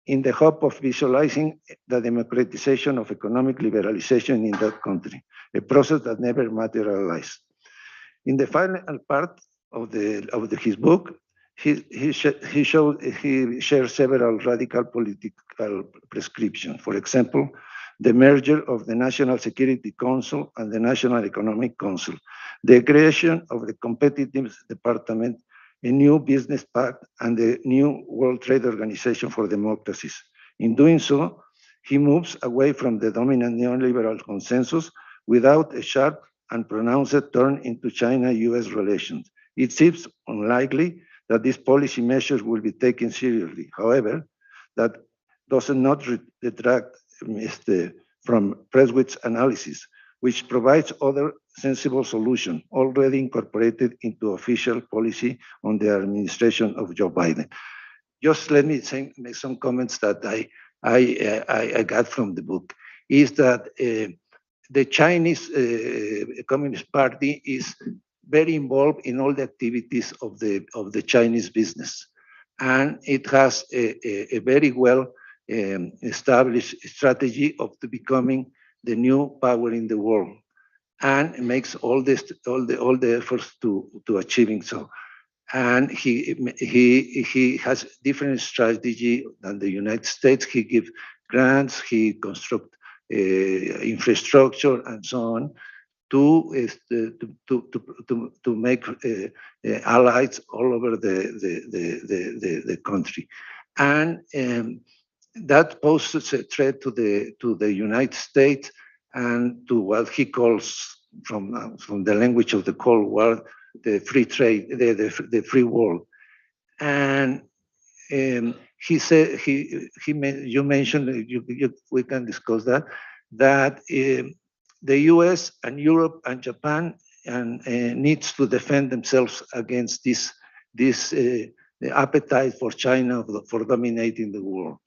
in the hope of visualizing the democratization of economic liberalization in that country, a process that never materialized. In the final part of his book, he shares several radical political prescriptions. For example, the merger of the National Security Council and the National Economic Council, the creation of the Competitiveness Department, a new business pact, and the new World Trade Organization for Democracies. In doing so, he moves away from the dominant neoliberal consensus without a sharp and pronounced turn into China-US relations. It seems unlikely that these policy measures will be taken seriously. However, that does not detract from Prestowitz's analysis, which provides other sensible solutions already incorporated into official policy on the administration of Joe Biden. Just let me make some comments that I got from the book, is that the Chinese Communist Party is very involved in all the activities of the Chinese business. And it has a very well established strategy of becoming the new power in the world, and makes all the efforts to achieving so. And he has different strategy than the United States. He gives grants, he constructs infrastructure and so on to make allies all over the country. And that poses a threat to the United States and to what he calls, from the language of the Cold War, the free trade, the free world. And he said, you mentioned, we can discuss that the US and Europe and Japan needs to defend themselves against this the appetite for China for dominating the world.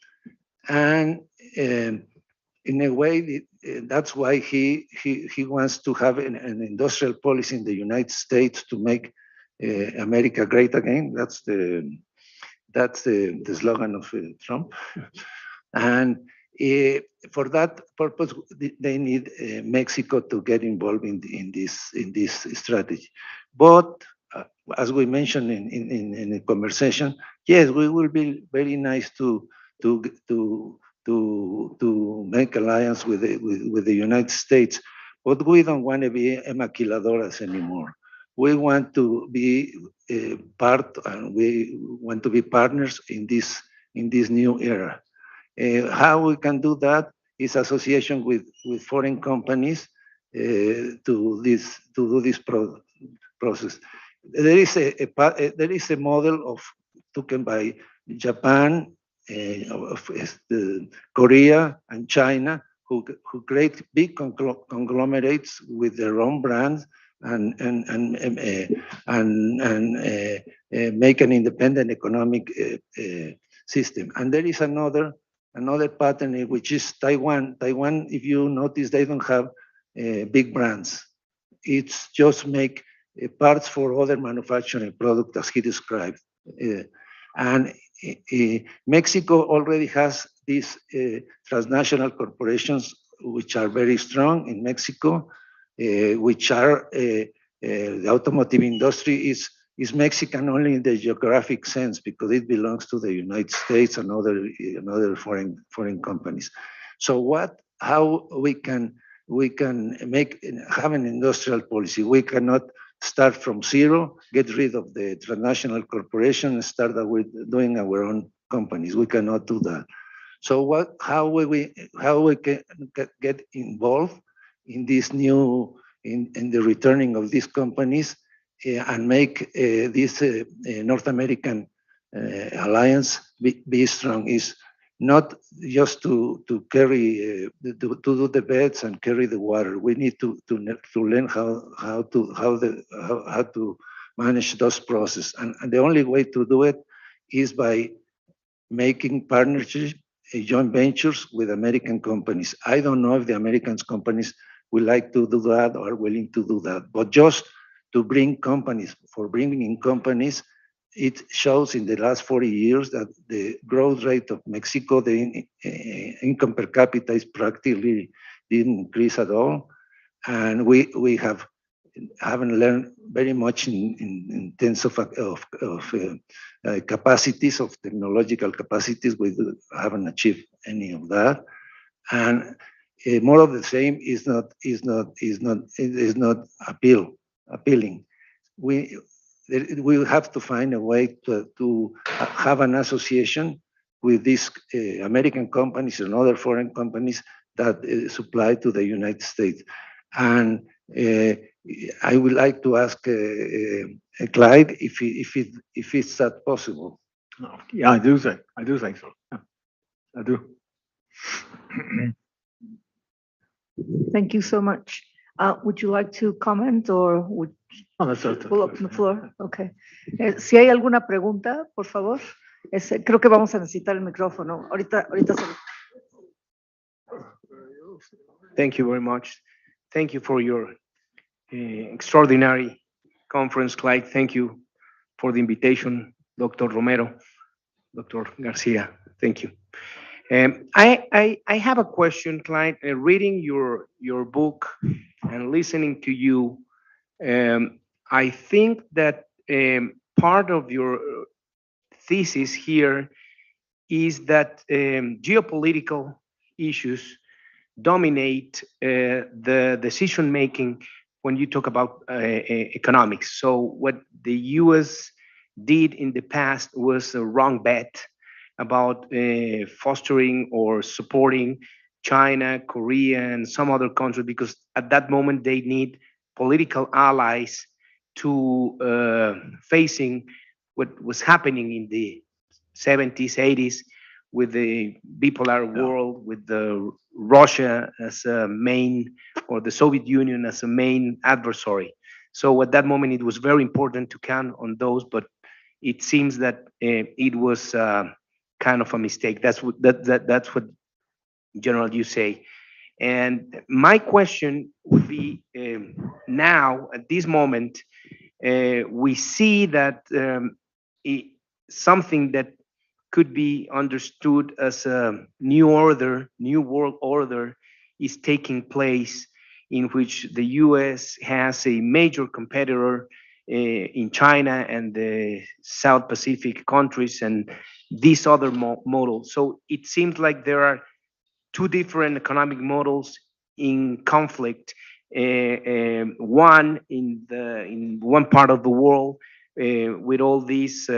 And in a way, that's why he wants to have an industrial policy in the United States to make America great again. That's the slogan of Trump. And for that purpose, they need Mexico to get involved in this strategy. But as we mentioned in the conversation, yes, we will be very nice to make alliance with the United States, but we don't want to be maquiladoras anymore. We want to be part, and we want to be partners in this new era. How we can do that is association with foreign companies to do this process. There is a model taken by Japan, Korea, and China who create big conglomerates with their own brands and make an independent economic system. And there is another pattern, which is Taiwan. Taiwan, if you notice, they don't have big brands. It's just make parts for other manufacturing products, as he described. And Mexico already has these transnational corporations, which are very strong in Mexico, which are the automotive industry is Mexican only in the geographic sense because it belongs to the United States and other foreign companies. So how we can have an industrial policy? We cannot start from zero, get rid of the transnational corporation, and start with doing our own companies. We cannot do that. So how we can get involved in this new in the returning of these companies and make this North American alliance be strong is not just to carry to do the beds and carry the water. We need to learn how to manage those processes, and the only way to do it is by making partnerships, joint ventures with American companies. I don't know if the American companies will like to do that or are willing to do that, but just to bring companies, for bringing in companies, it shows in the last 40 years that the growth rate of Mexico, the income per capita is practically didn't increase at all. And we haven't learned very much in terms of capacities, of technological capacities. We haven't achieved any of that. And more of the same is not appealing. We will have to find a way to have an association with these American companies and other foreign companies that supply to the United States. And I would like to ask Clyde if it's that possible. Yeah, I do think so. Yeah, I do. Thank you so much. Would you like to comment or would pull up the floor? Okay. Si hay alguna pregunta, por favor. Creo que vamos a necesitar el micrófono. Ahorita Thank you very much. Thank you for your extraordinary conference, Clyde. Thank you for the invitation, Dr. Romero, Dr. Garcia. Thank you. I have a question, Clyde. Reading your book and listening to you, I think that part of your thesis here is that geopolitical issues dominate the decision making when you talk about economics. So what the U.S. did in the past was a wrong bet about fostering or supporting China, Korea, and some other countries, because at that moment they need political allies to facing what was happening in the 70s, 80s with the bipolar world, with the Russia as a main, or the Soviet Union as a main adversary. So at that moment, it was very important to count on those, but it seems that it was kind of a mistake. That's what General you say. And my question would be, now at this moment, we see that something that could be understood as a new order, new world order, is taking place, in which the U.S. has a major competitor in China and the South Pacific countries and these other models. So it seems like there are two different economic models in conflict. One in one part of the world with all these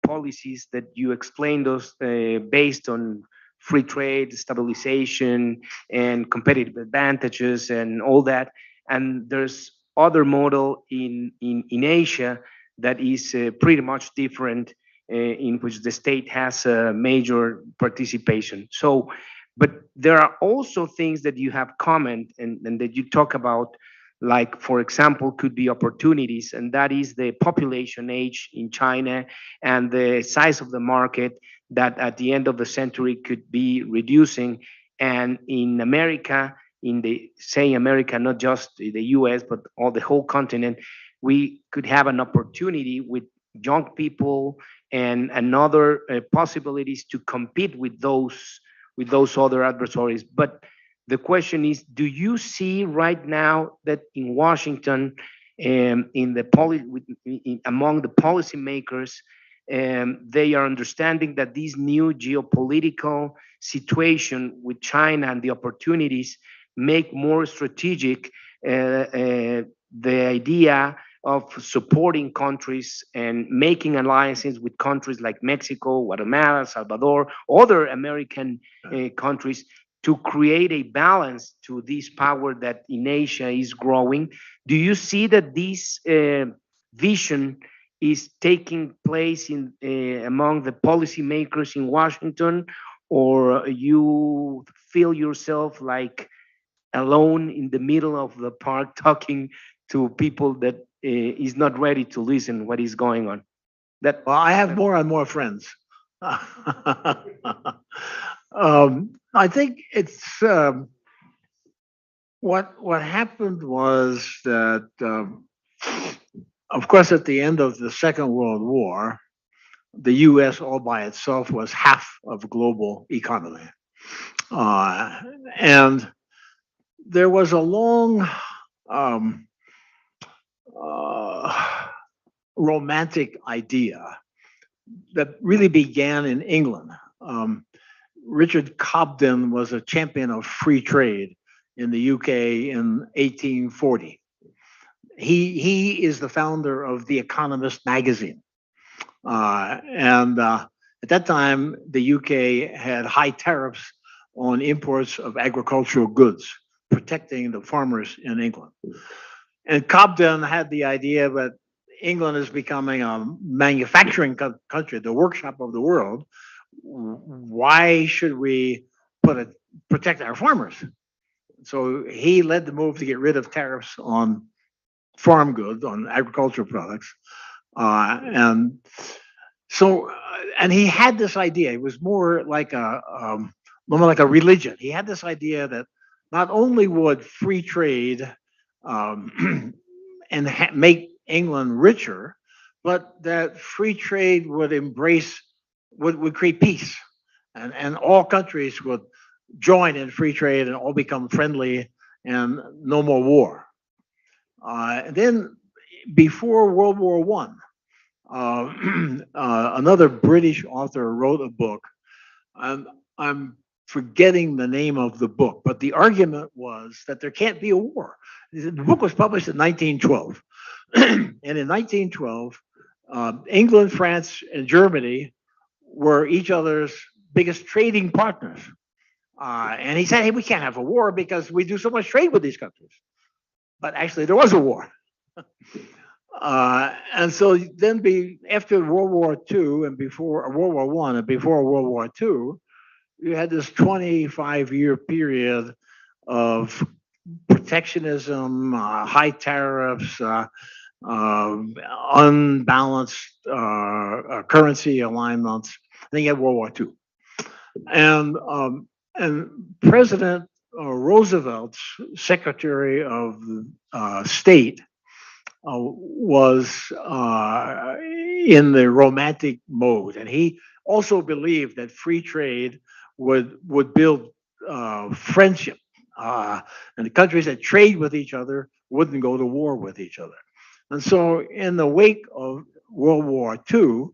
policies that you explained us based on free trade, stabilization, and competitive advantages and all that. And there's other model in Asia that is pretty much different, in which the state has a major participation. So But there are also things that you have comment and that you talk about, like, for example, could be opportunities, and that is the population age in China and the size of the market that at the end of the century could be reducing. And in America, in the, say, America, not just the US, but all the whole continent, we could have an opportunity with young people and another possibilities to compete with those other adversaries. But the question is, do you see right now that in Washington, in the among the policymakers, they are understanding that this new geopolitical situation with China and the opportunities make more strategic the idea of supporting countries and making alliances with countries like Mexico, Guatemala, Salvador, other American countries, to create a balance to this power that in Asia is growing? Do you see that this vision is taking place in among the policymakers in Washington, or you feel yourself like alone in the middle of the park talking to people that is not ready to listen what is going on? That Well, I have more and more friends. I think it's what happened was that, of course, at the end of the Second World War, the U.S. all by itself was half of global economy, and there was a long romantic idea that really began in England. Richard Cobden was a champion of free trade in the UK in 1840. He is the founder of The Economist magazine. And at that time, the UK had high tariffs on imports of agricultural goods, protecting the farmers in England. And Cobden had the idea that England is becoming a manufacturing country, the workshop of the world. Why should we protect our farmers? So he led the move to get rid of tariffs on farm goods, on agricultural products. And he had this idea. It was more like a religion. He had this idea that not only would free trade and make England richer, but that free trade would create peace, and all countries would join in free trade and all become friendly and no more war. Then before World War One, another British author wrote a book. I'm forgetting the name of the book, but the argument was that there can't be a war. The book was published in 1912. And in 1912, England, France, and Germany were each other's biggest trading partners. And he said, hey, we can't have a war because we do so much trade with these countries. But actually, there was a war. And so then after World War II and before World War I and before World War II, you had this 25-year period of protectionism, high tariffs, unbalanced currency alignments. Then you had World War II. And President Roosevelt's Secretary of State was in the romantic mode, and he also believed that free trade would build friendship, and the countries that trade with each other wouldn't go to war with each other. And so, in the wake of World War II,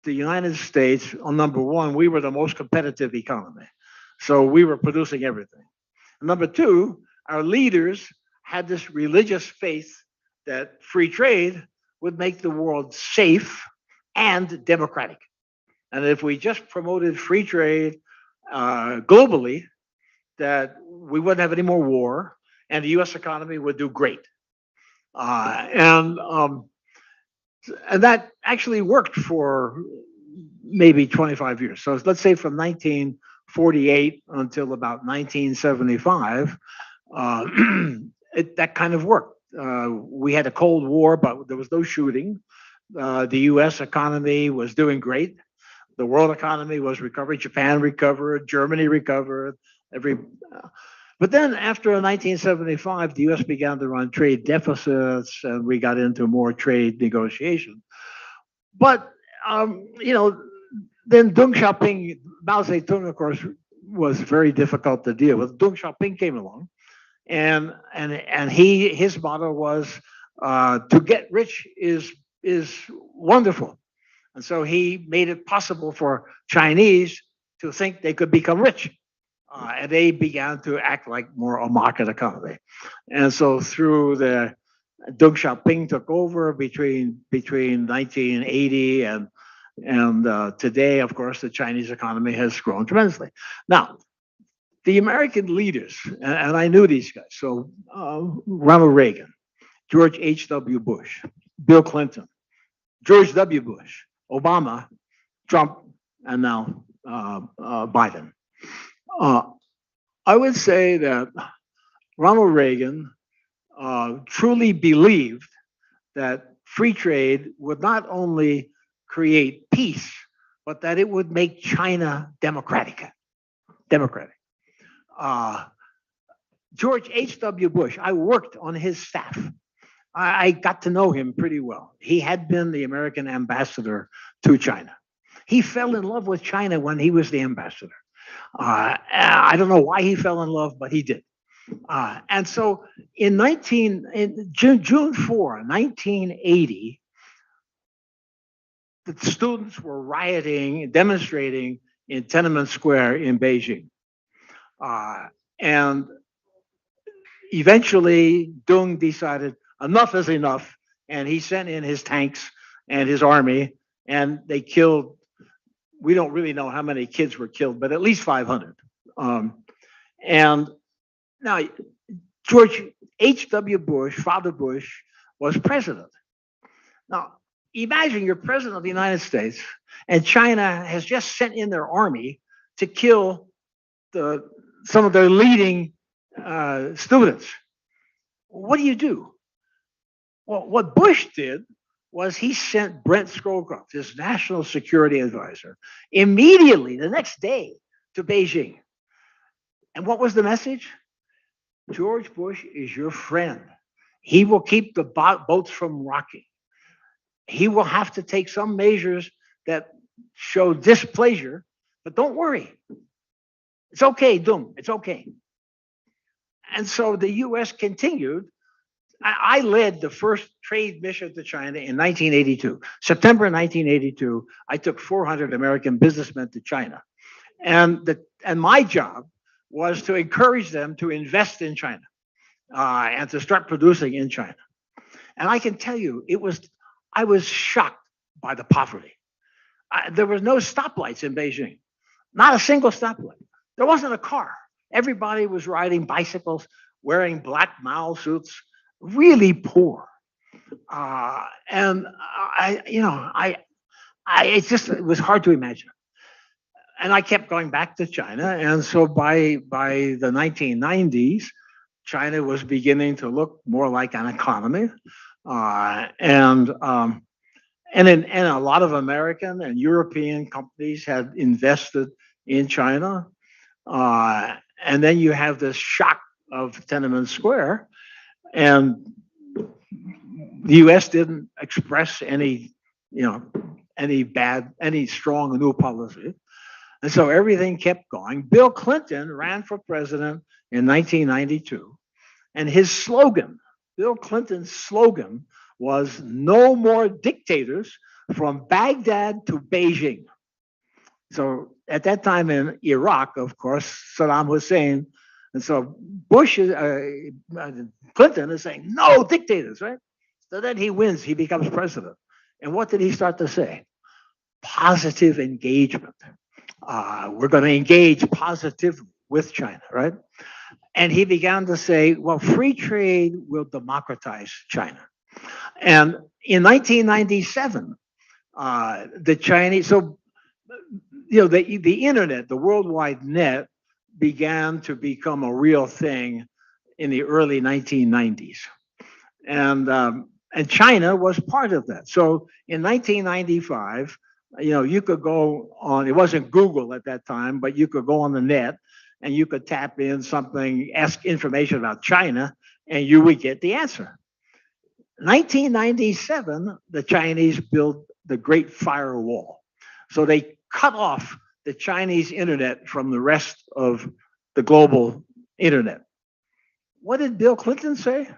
the United States, on number one, we were the most competitive economy, so we were producing everything. And number two, our leaders had this religious faith that free trade would make the world safe and democratic. And if we just promoted free trade globally, that we wouldn't have any more war and the US economy would do great. And that actually worked for maybe 25 years. So let's say from 1914 1948 until about 1975, that kind of worked. We had a Cold War, but there was no shooting. The US economy was doing great. The world economy was recovering. Japan recovered, Germany recovered. But then after 1975, the US began to run trade deficits and we got into more trade negotiation. But, then Deng Xiaoping, Mao Zedong, of course, was very difficult to deal with. Deng Xiaoping came along and his motto was to get rich is wonderful. And so he made it possible for Chinese to think they could become rich. And they began to act like more a market economy. And so through the Deng Xiaoping took over between 1980 and today, of course, the Chinese economy has grown tremendously. Now, the American leaders, and I knew these guys, so Ronald Reagan, George H.W. Bush, Bill Clinton, George W. Bush, Obama, Trump, and now Biden. I would say that Ronald Reagan truly believed that free trade would not only create peace, but that it would make China democratic. George H.W. Bush, I worked on his staff. I got to know him pretty well. He had been the American ambassador to China. He fell in love with China when he was the ambassador. I don't know why he fell in love, but he did. And so in June 4, 1980, the students were rioting, demonstrating in Tiananmen Square in Beijing. And eventually, Deng decided enough is enough, and he sent in his tanks and his army, and they killed, we don't really know how many kids were killed, but at least 500. And now, George H.W. Bush, Father Bush, was president. Now, imagine you're president of the United States, and China has just sent in their army to kill some of their leading students. What do? Well, what Bush did was he sent Brent Scowcroft, his national security advisor, immediately the next day to Beijing. And what was the message? George Bush is your friend. He will keep the boats from rocking. He will have to take some measures that show displeasure, but don't worry. It's okay, Deng. It's okay. And so the U.S. continued. I led the first trade mission to China in 1982. September 1982, I took 400 American businessmen to China. And my job was to encourage them to invest in China and to start producing in China. And I can tell you, I was shocked by the poverty. There was no stoplights in Beijing, not a single stoplight. There wasn't a car. Everybody was riding bicycles, wearing black Mao suits, really poor. And it was hard to imagine. And I kept going back to China. And so by the 1990s, China was beginning to look more like an economy. And a lot of American and European companies had invested in China. And then you have this shock of Tiananmen Square, and the U.S. didn't express any strong new policy. And so everything kept going. Bill Clinton ran for president in 1992, and Bill Clinton's slogan was "No more dictators from Baghdad to Beijing." So at that time in Iraq, of course, Saddam Hussein, and so Clinton is saying, "No dictators," right? So then he wins, he becomes president. And what did he start to say? Positive engagement. We're going to engage positively with China, right? And he began to say, well, free trade will democratize China. And in 1997, the internet, the worldwide net, began to become a real thing in the early 1990s. And China was part of that. So in 1995, you could go on, it wasn't Google at that time, but you could go on the net and you could tap in something, ask information about China, and you would get the answer. 1997, the Chinese built the Great Firewall. So they cut off the Chinese internet from the rest of the global internet. What did Bill Clinton say?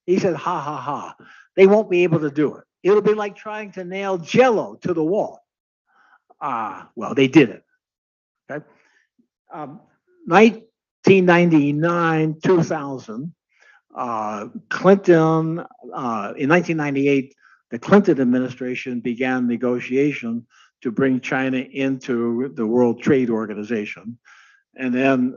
He said, ha, ha, ha. They won't be able to do it. It'll be like trying to nail Jell-O to the wall. Well, they did it. Okay. 1999, 2000, Clinton, in 1998, the Clinton administration began negotiation to bring China into the World Trade Organization. And then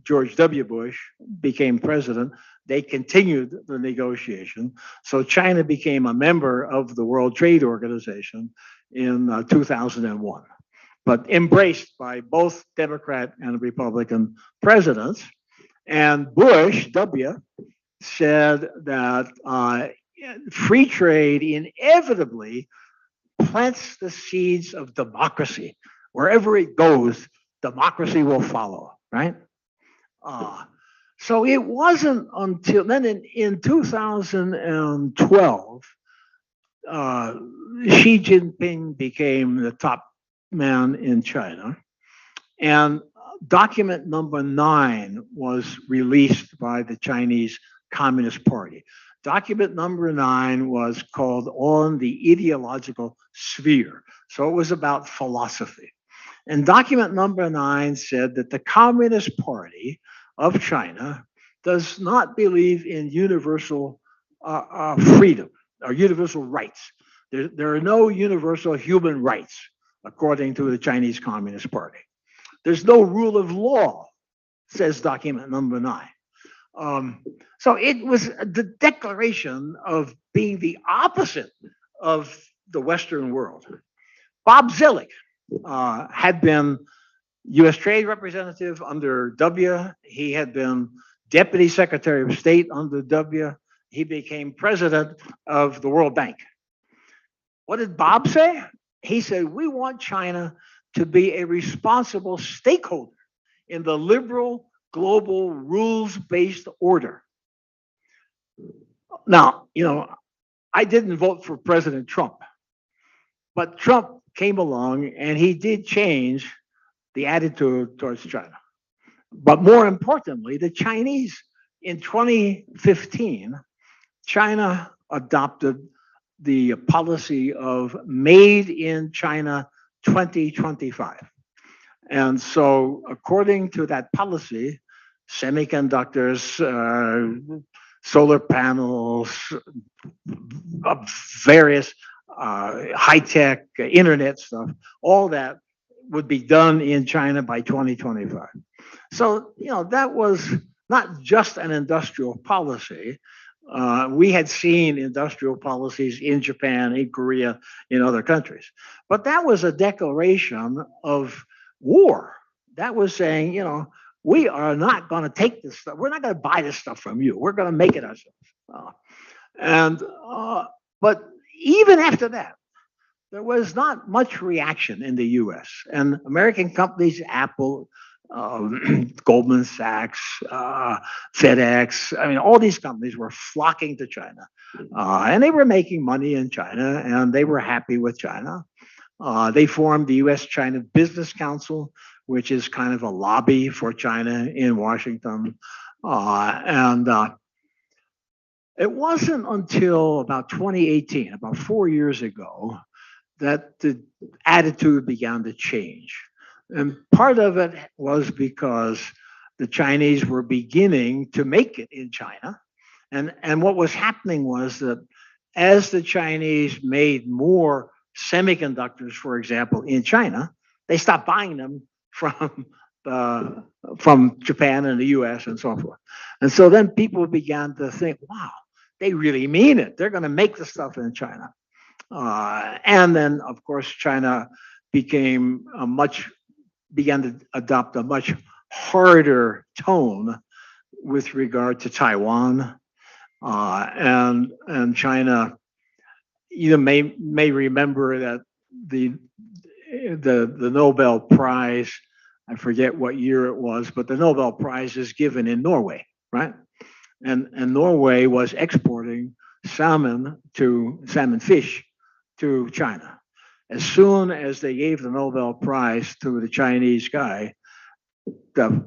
George W. Bush became president. They continued the negotiation. So China became a member of the World Trade Organization in 2001, but embraced by both Democrat and Republican presidents. And Bush W. said that free trade inevitably plants the seeds of democracy. Wherever it goes, democracy will follow, right? So it wasn't until then in 2012, Xi Jinping became the top man in China. And document number 9 was released by the Chinese Communist Party. Document number 9 was called On the Ideological Sphere. So it was about philosophy. And document number 9 said that the Communist Party of China does not believe in universal freedom or universal rights. There are no universal human rights, according to the Chinese Communist Party. There's no rule of law, says document number 9. So it was the declaration of being the opposite of the Western world. Bob Zoellick had been U.S. Trade Representative under W. He had been Deputy Secretary of State under W. He became President of the World Bank. What did Bob say? He said, we want China to be a responsible stakeholder in the liberal global rules-based order. Now, I didn't vote for President Trump, but Trump came along and he did change the attitude towards China. But more importantly, the Chinese, in 2015, China adopted the policy of Made in China 2025. And so according to that policy, semiconductors, solar panels, various high-tech internet stuff, all that would be done in China by 2025. So, that was not just an industrial policy. We had seen industrial policies in Japan, in Korea, in other countries. But that was a declaration of war. That was saying, we are not going to take this stuff. We're not going to buy this stuff from you. We're going to make it ourselves. But even after that, there was not much reaction in the U.S. And American companies, Apple, Goldman Sachs, FedEx, all these companies were flocking to China. And they were making money in China, and they were happy with China. They formed the U.S.-China Business Council, which is kind of a lobby for China in Washington. It wasn't until about 2018, about 4 years ago, that the attitude began to change. And part of it was because the Chinese were beginning to make it in China. And what was happening was that as the Chinese made more semiconductors, for example, in China, they stopped buying them from Japan and the US and so forth. And so then people began to think, wow, they really mean it. They're going to make the stuff in China. And then, of course, China began to adopt a much harder tone with regard to Taiwan, and China. You may remember that the Nobel Prize, I forget what year it was, but the Nobel Prize is given in Norway, right? And Norway was exporting salmon fish to China. As soon as they gave the Nobel Prize to the Chinese guy, the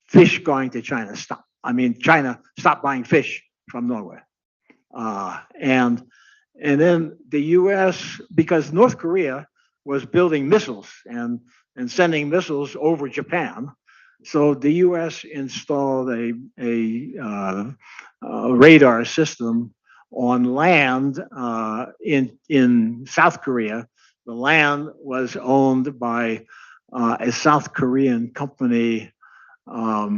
fish going to China stopped. I mean, China stopped buying fish from Norway. And then the US, because North Korea was building missiles and sending missiles over Japan, so the US installed a radar system on land in South Korea. The land was owned by a South Korean company, not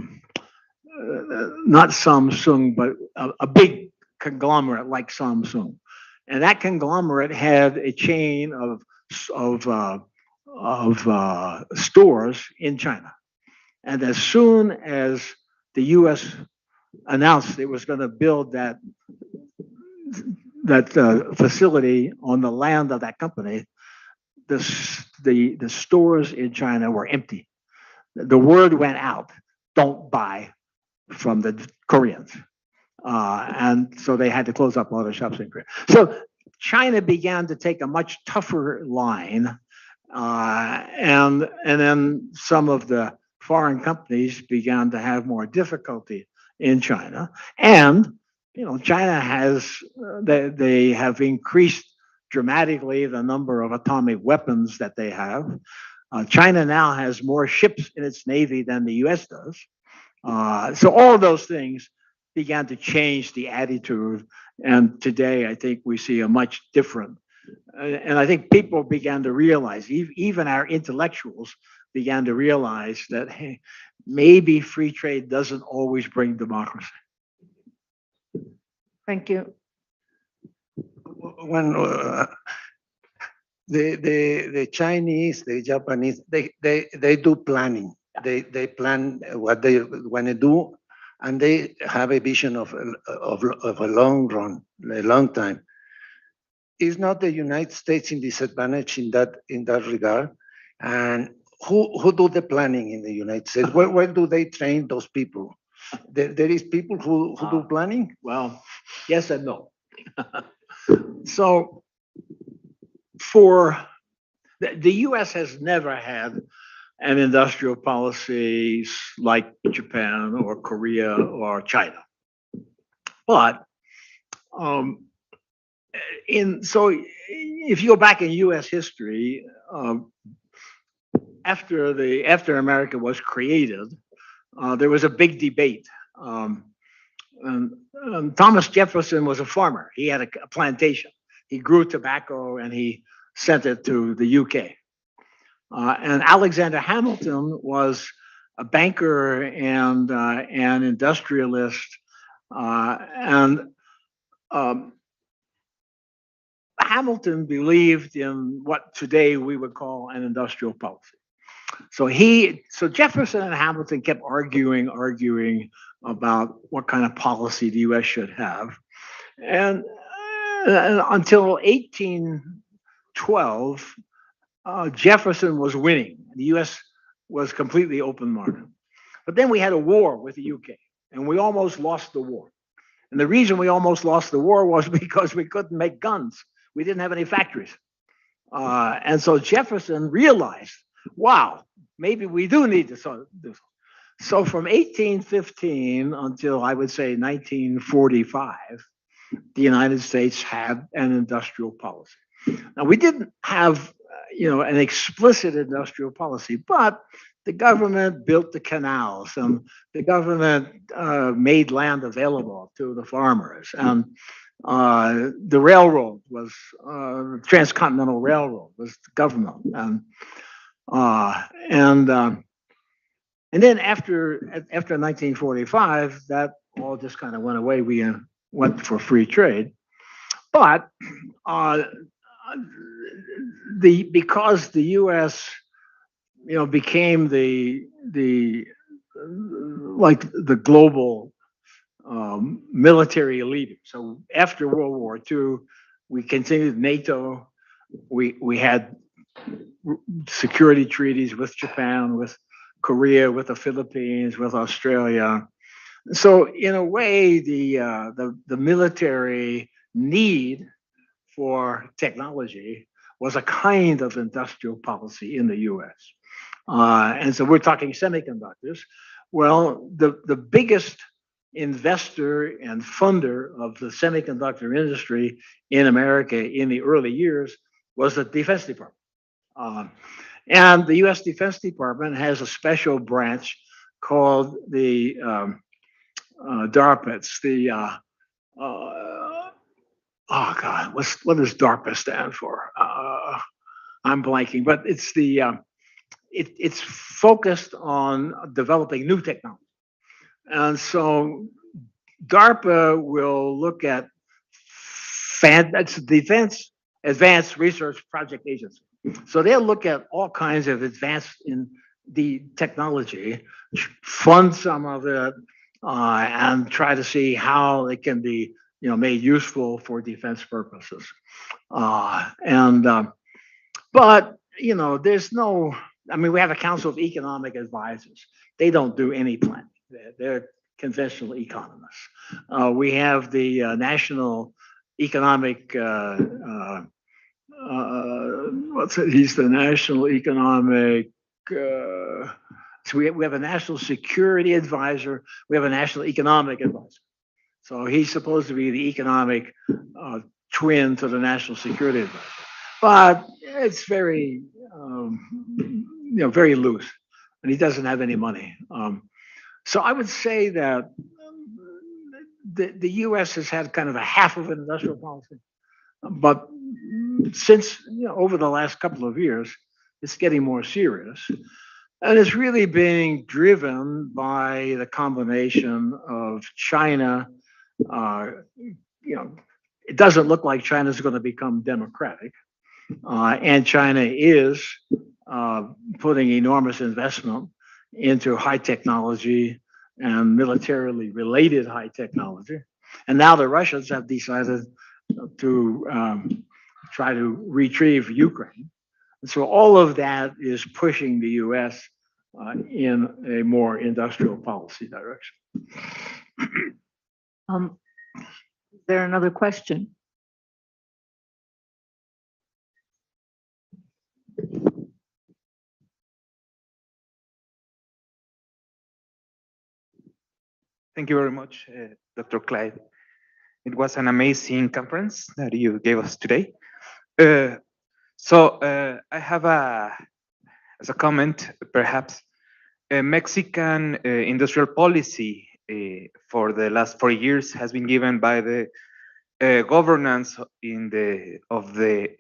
Samsung, but a big conglomerate like Samsung. And that conglomerate had a chain of stores in China. And as soon as the U.S. announced it was going to build that facility on the land of that company, the stores in China were empty. The word went out, don't buy from the Koreans. And so they had to close up all the shops in Korea. So China began to take a much tougher line. And then some of the foreign companies began to have more difficulty in China. And, China they have increased dramatically the number of atomic weapons that they have. China now has more ships in its navy than the US does. So all of those things began to change the attitude. And today, I think we see a much different, and I think people began to realize, even our intellectuals began to realize that, hey, maybe free trade doesn't always bring democracy. Thank you. When the Chinese, the Japanese, they do planning. They plan what they want to do, and they have a vision of a long run, a long time. Is not the United States in disadvantage in that regard? And who do the planning in the United States? Where do they train those people? There is people who do planning? Well, yes and no. So for the US has never had an industrial policy like Japan or Korea or China. But so if you go back in US history, after America was created, there was a big debate. And Thomas Jefferson was a farmer. He had a plantation. He grew tobacco and he sent it to the UK. And Alexander Hamilton was a banker and an industrialist. Hamilton believed in what today we would call an industrial policy. So Jefferson and Hamilton kept arguing about what kind of policy the U.S. should have. And until 1812, Jefferson was winning. The U.S. was completely open market. But then we had a war with the UK, and we almost lost the war. And the reason we almost lost the war was because we couldn't make guns. We didn't have any factories. And so Jefferson realized, wow, maybe we do need to do this. So from 1815 until I would say 1945, the United States had an industrial policy. Now we didn't have, an explicit industrial policy, but the government built the canals and the government made land available to the farmers. And the railroad was, the Transcontinental Railroad was the government. And then after 1945, that all just kind of went away. We went for free trade. But because the U.S. became the like the global military leader. So after World War II, we continued NATO. We had security treaties with Japan, with Korea, with the Philippines, with Australia. So in a way, the military need for technology was a kind of industrial policy in the U.S. And so we're talking semiconductors. Well, the biggest investor and funder of the semiconductor industry in America in the early years was the Defense Department. And the U.S. Defense Department has a special branch called the DARPA. It's the oh God, what does DARPA stand for? I'm blanking, but it's it's focused on developing new technology. And so DARPA will look at that's Defense Advanced Research Project Agency. So they'll look at all kinds of advanced in the technology, fund some of it, and try to see how it can be made useful for defense purposes. But there's no, I mean, we have a Council of Economic Advisors. They don't do any planning. They're conventional economists. We have the National Economic, he's the National Economic, so we have a National Security Advisor. We have a National Economic Advisor. So he's supposed to be the economic twin to the National Security Advisor. But it's very, very loose, and he doesn't have any money. So I would say that the U.S. has had kind of a half of an industrial policy, but since over the last couple of years, it's getting more serious, and it's really being driven by the combination of China. It doesn't look like China's going to become democratic, and China is putting enormous investment into high technology and militarily related high technology. And now the Russians have decided to try to retrieve Ukraine. And so all of that is pushing the US in a more industrial policy direction. Is there another question? Thank you very much, Dr. Clyde. It was an amazing conference that you gave us today. So I have as a comment, perhaps, Mexican industrial policy for the last 4 years has been given by the governance of the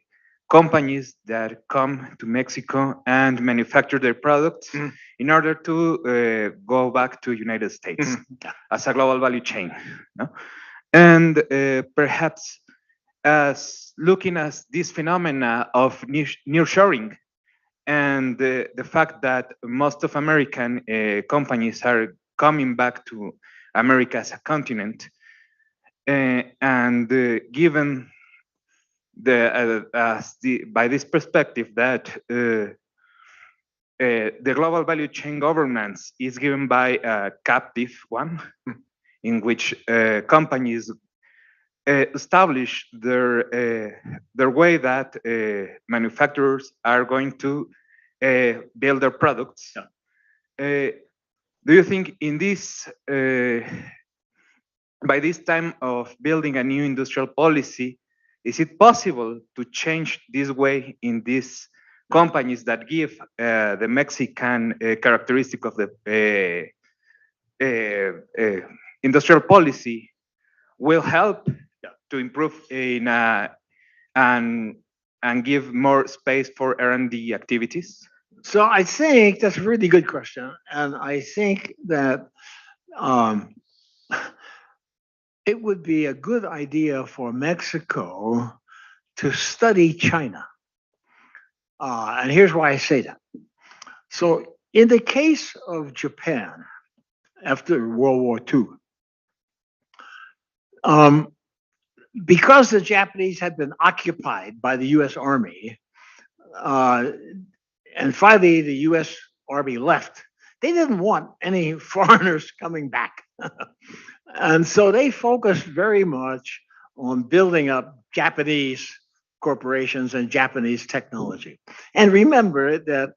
companies that come to Mexico and manufacture their products in order to go back to United States as a global value chain. No? And perhaps as looking at this phenomena of nearshoring and the fact that most of American companies are coming back to America as a continent, and given by this perspective that the global value chain governance is given by a captive one, in which companies establish their way that manufacturers are going to build their products. Do you think in this, by this time of building a new industrial policy, is it possible to change this way in these companies that give the Mexican characteristic of the industrial policy will help to improve and give more space for R&D activities? So I think that's a really good question. And I think that it would be a good idea for Mexico to study China And here's why I say that. So in the case of Japan, after World War II, because the Japanese had been occupied by the US Army, and finally the US Army left, they didn't want any foreigners coming back. And so they focused very much on building up Japanese corporations and Japanese technology. And remember that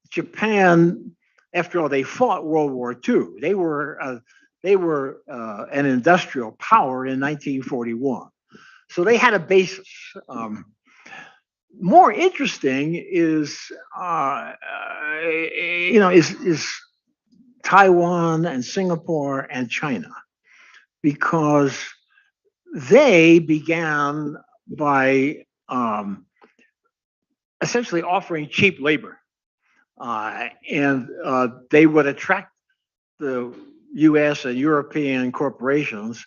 Japan, after all, they fought World War II. They were an industrial power in 1941, so they had a basis. More interesting is is Taiwan and Singapore and China, because they began by essentially offering cheap labor, and they would attract the US and European corporations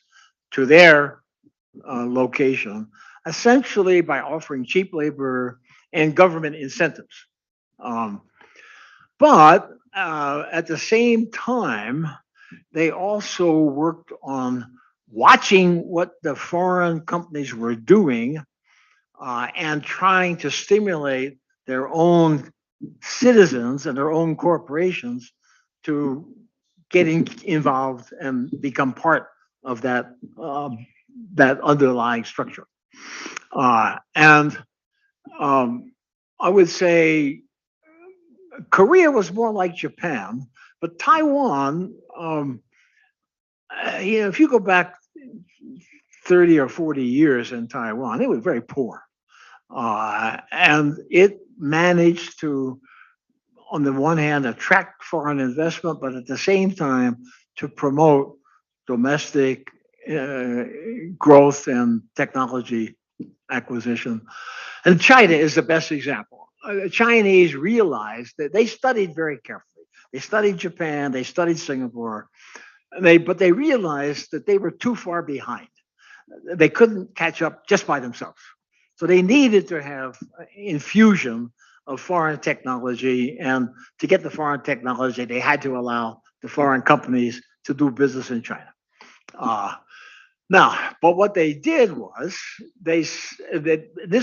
to their location, essentially by offering cheap labor and government incentives. But at the same time, they also worked on watching what the foreign companies were doing and trying to stimulate their own citizens and their own corporations to getting involved and become part of that underlying structure. And I would say Korea was more like Japan, but Taiwan, if you go back 30 or 40 years in Taiwan, it was very poor. And it managed to, on the one hand, attract foreign investment, but at the same time to promote domestic growth and technology acquisition. And China is the best example. The Chinese realized that they studied very carefully. They studied Japan, they studied Singapore, but they realized that they were too far behind. They couldn't catch up just by themselves. So they needed to have infusion of foreign technology, and to get the foreign technology, they had to allow the foreign companies to do business in China. But what they did was this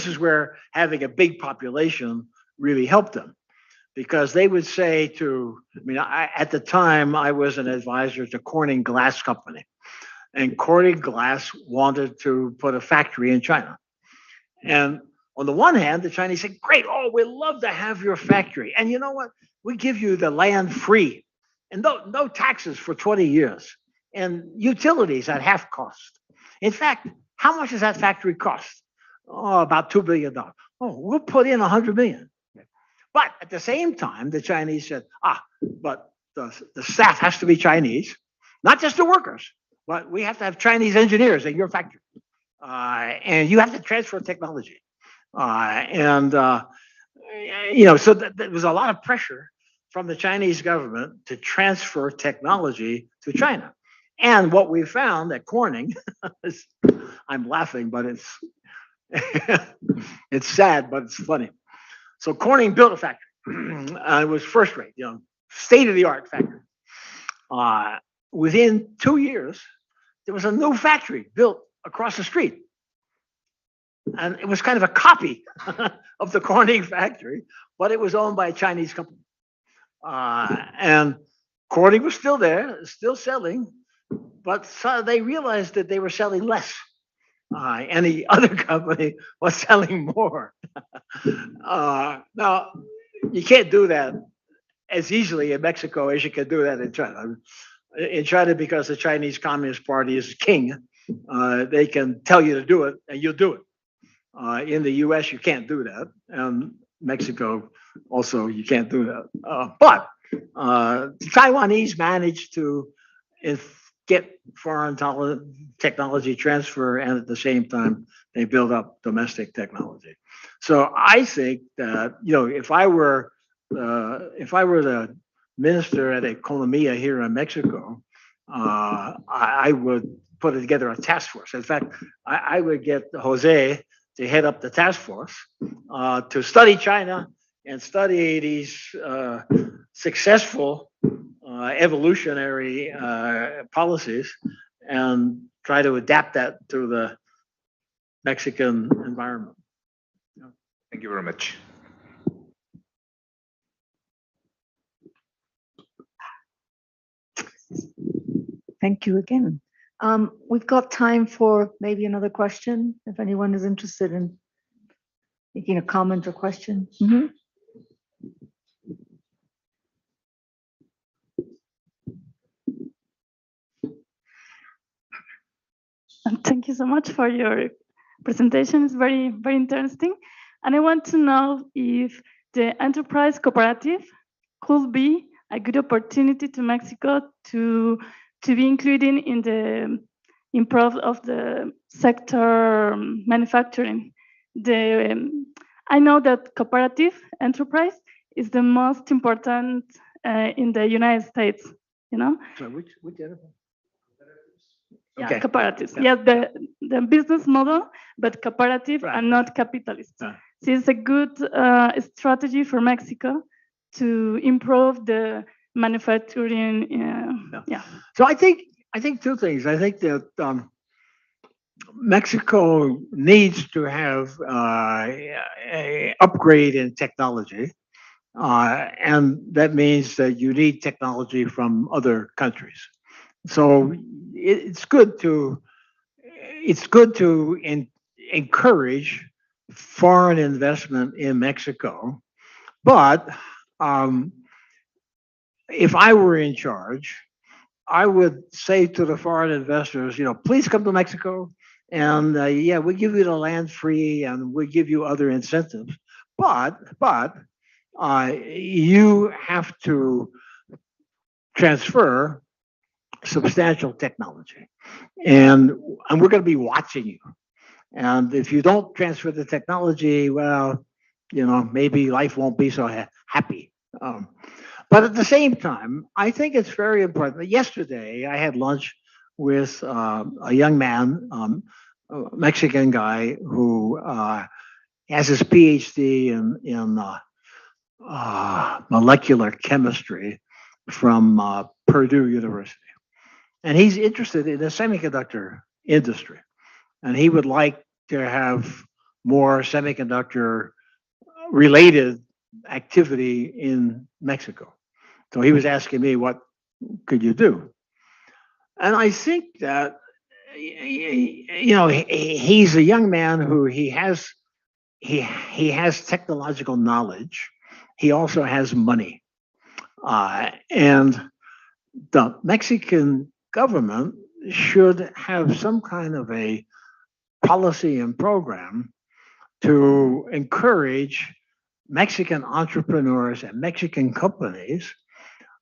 is where having a big population really helped them, because they would say at the time I was an advisor to Corning Glass Company, and Corning Glass wanted to put a factory in China. And on the one hand, the Chinese said, great, we'd love to have your factory. And you know what? We give you the land free and no taxes for 20 years and utilities at half cost. In fact, how much does that factory cost? About $2 billion. We'll put in 100 million. But at the same time, the Chinese said, but the staff has to be Chinese, not just the workers, but we have to have Chinese engineers in your factory. And you have to transfer technology. So there was a lot of pressure from the Chinese government to transfer technology to China. And what we found at Corning, I'm laughing, but it's it's sad, but it's funny. So Corning built a factory. It was first rate, state-of-the-art factory. Within 2 years, there was a new factory built across the street. And it was kind of a copy of the Corning factory, but it was owned by a Chinese company. And Corning was still there, still selling, but so they realized that they were selling less. And the other company was selling more. Now, you can't do that as easily in Mexico as you can do that in China. In China, because the Chinese Communist Party is king, they can tell you to do it and you'll do it. In the US, you can't do that. And Mexico also, you can't do that. But the Taiwanese managed to get foreign technology transfer, and at the same time, they build up domestic technology. So I think that, if I were the minister at Economia here in Mexico, I would put together a task force. In fact, I would get Jose to head up the task force to study China and study these successful evolutionary policies and try to adapt that to the Mexican environment. Thank you very much. Thank you again. We've got time for maybe another question, if anyone is interested in making a comment or question. Thank you so much for your presentation. It's very, very interesting. And I want to know if the enterprise cooperative could be a good opportunity to Mexico to be included in the improve of the sector manufacturing. I know that cooperative enterprise is the most important in the United States, you know? So which enterprise? Yeah, Okay. cooperatives. Yeah. Yeah, the business model, but cooperative Right. and not capitalist. Yeah. So it's a good strategy for Mexico to improve the manufacturing. Yeah. So I think two things. I think that Mexico needs to have a upgrade in technology, and that means that you need technology from other countries. So it's good to encourage foreign investment in Mexico, but if I were in charge, I would say to the foreign investors, please come to Mexico, and yeah, we give you the land free, and we give you other incentives, but you have to transfer substantial technology, and we're going to be watching you. And if you don't transfer the technology, well, maybe life won't be so happy. But at the same time, I think it's very important. Yesterday, I had lunch with a young man, a Mexican guy who has his PhD in molecular chemistry from Purdue University. And he's interested in the semiconductor industry. And he would like to have more semiconductor related activity in Mexico. So he was asking me, what could you do? And I think that, he's a young man who he has technological knowledge. He also has money. And the Mexican government should have some kind of a policy and program to encourage Mexican entrepreneurs and Mexican companies